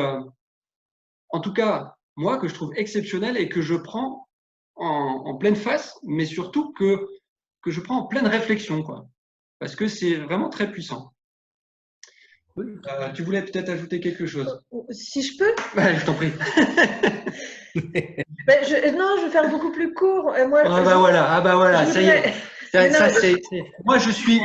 en tout cas, moi, que je trouve exceptionnelle et que je prends en pleine face, mais surtout que je prends en pleine réflexion, quoi. Parce que c'est vraiment très puissant. Tu voulais peut-être ajouter quelque chose? Si je peux? Ouais, je t'en prie. Non, je vais faire beaucoup plus court. Moi, voilà, ça y est. Moi, je suis.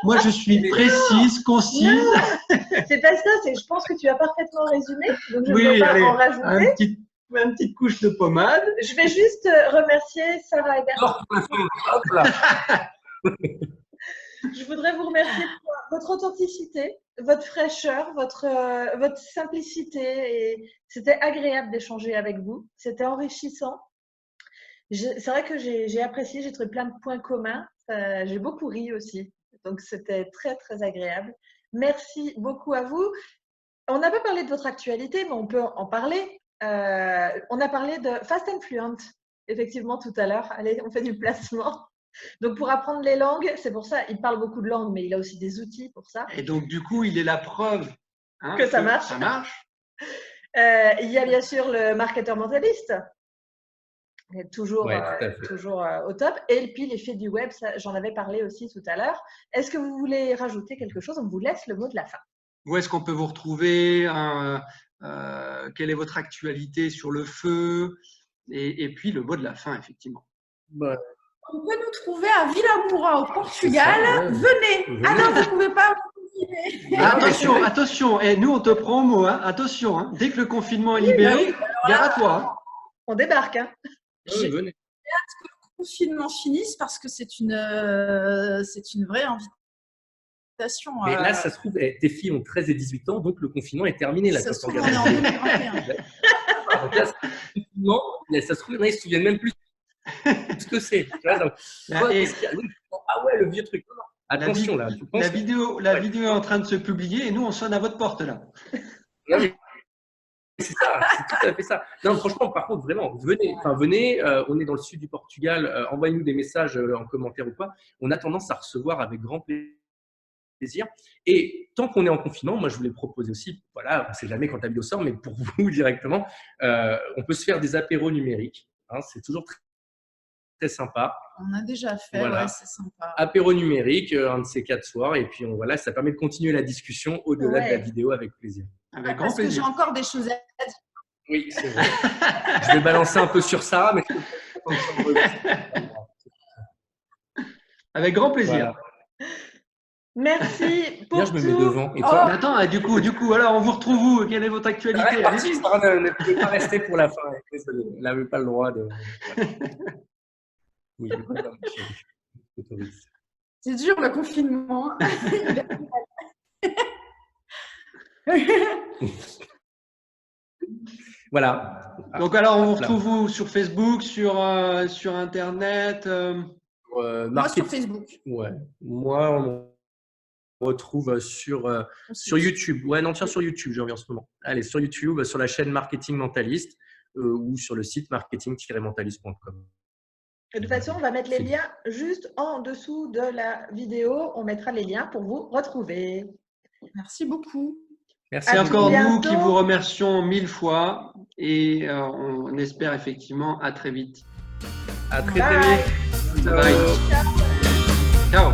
Moi, je suis précise, concise. Non, c'est pas ça. Je pense que tu as parfaitement résumé. Donc, je ne vais pas en rajouter. Une petite couche de pommade. Je vais juste remercier Sarah et Bertrand. Je voudrais vous remercier pour votre authenticité, votre fraîcheur, votre simplicité. Et c'était agréable d'échanger avec vous. C'était enrichissant. C'est vrai que j'ai apprécié, j'ai trouvé plein de points communs. J'ai beaucoup ri aussi. Donc, c'était très, très agréable. Merci beaucoup à vous. On n'a pas parlé de votre actualité, mais on peut en parler. On a parlé de Fast and Fluent, effectivement, tout à l'heure. Allez, on fait du placement. Donc, pour apprendre les langues, c'est pour ça, il parle beaucoup de langues, mais il a aussi des outils pour ça. Et donc, du coup, il est la preuve que ça marche. Ça marche. Il y a bien sûr le marketeur mentaliste, toujours au top. Et puis, l'effet du web, j'en avais parlé aussi tout à l'heure. Est-ce que vous voulez rajouter quelque chose? On vous laisse le mot de la fin. Où est-ce qu'on peut vous retrouver? Quelle est votre actualité sur le feu? Et puis, le mot de la fin, effectivement. On peut nous trouver à Vilamoura au Portugal. Ça, ouais. Venez. Ah non, vous ne pouvez pas. Attention. Et nous, on te prend au mot. Hein. Attention. Hein. Dès que le confinement est libéré, gare à toi. Hein. On débarque. Hein. Oui, venez. J'ai hâte que le confinement finisse parce que c'est une vraie invitation. Mais là, ça se trouve, tes filles ont 13 et 18 ans, donc le confinement est terminé. Là, ça se trouve, on est en 2021. Donc là, ça se trouve, ils ne se souviennent même plus ce que c'est. Ah ouais, le vieux truc. Attention là. La vidéo est en train de se publier et nous, on sonne à votre porte là. Non, mais c'est ça, c'est tout à fait ça. Non, franchement, par contre, vraiment, venez. On est dans le sud du Portugal. Envoyez-nous des messages en commentaire ou pas. On a tendance à recevoir avec grand plaisir. Et tant qu'on est en confinement, moi, je voulais proposer aussi, voilà, on ne sait jamais quand la vidéo sort, mais pour vous directement, on peut se faire des apéros numériques. Hein, c'est toujours très sympa. On a déjà fait, voilà. Ouais, c'est sympa. Apéro numérique, un de ces 4 soirs, et puis voilà, ça permet de continuer la discussion au-delà de la vidéo avec plaisir. Avec grand plaisir. Que j'ai encore des choses à dire. Oui, c'est vrai. Je vais balancer un peu sur Sarah, mais avec grand plaisir. Voilà. Merci pour Bien, je me mets devant. Et toi attends, du coup, alors on vous retrouve où? Quelle est votre actualité? Sarah ne pouvait pas rester pour la fin. Désolé, elle n'avait pas le droit de. Oui, C'est dur le confinement. Voilà. Donc alors, on vous retrouve où sur Facebook, sur Internet Moi, sur Facebook. Ouais. Moi, on me retrouve sur YouTube. Ouais, non, tiens, sur YouTube, j'en viens en ce moment. Allez, sur YouTube, sur la chaîne Marketing Mentaliste ou sur le site marketing-mentaliste.com. De toute façon, on va mettre les liens juste en dessous de la vidéo. On mettra les liens pour vous retrouver. Merci beaucoup. Merci. C'est encore nous bientôt. qui vous remercions 1000 fois et on espère effectivement à très vite. À très Bye. vite. Bye. Ciao.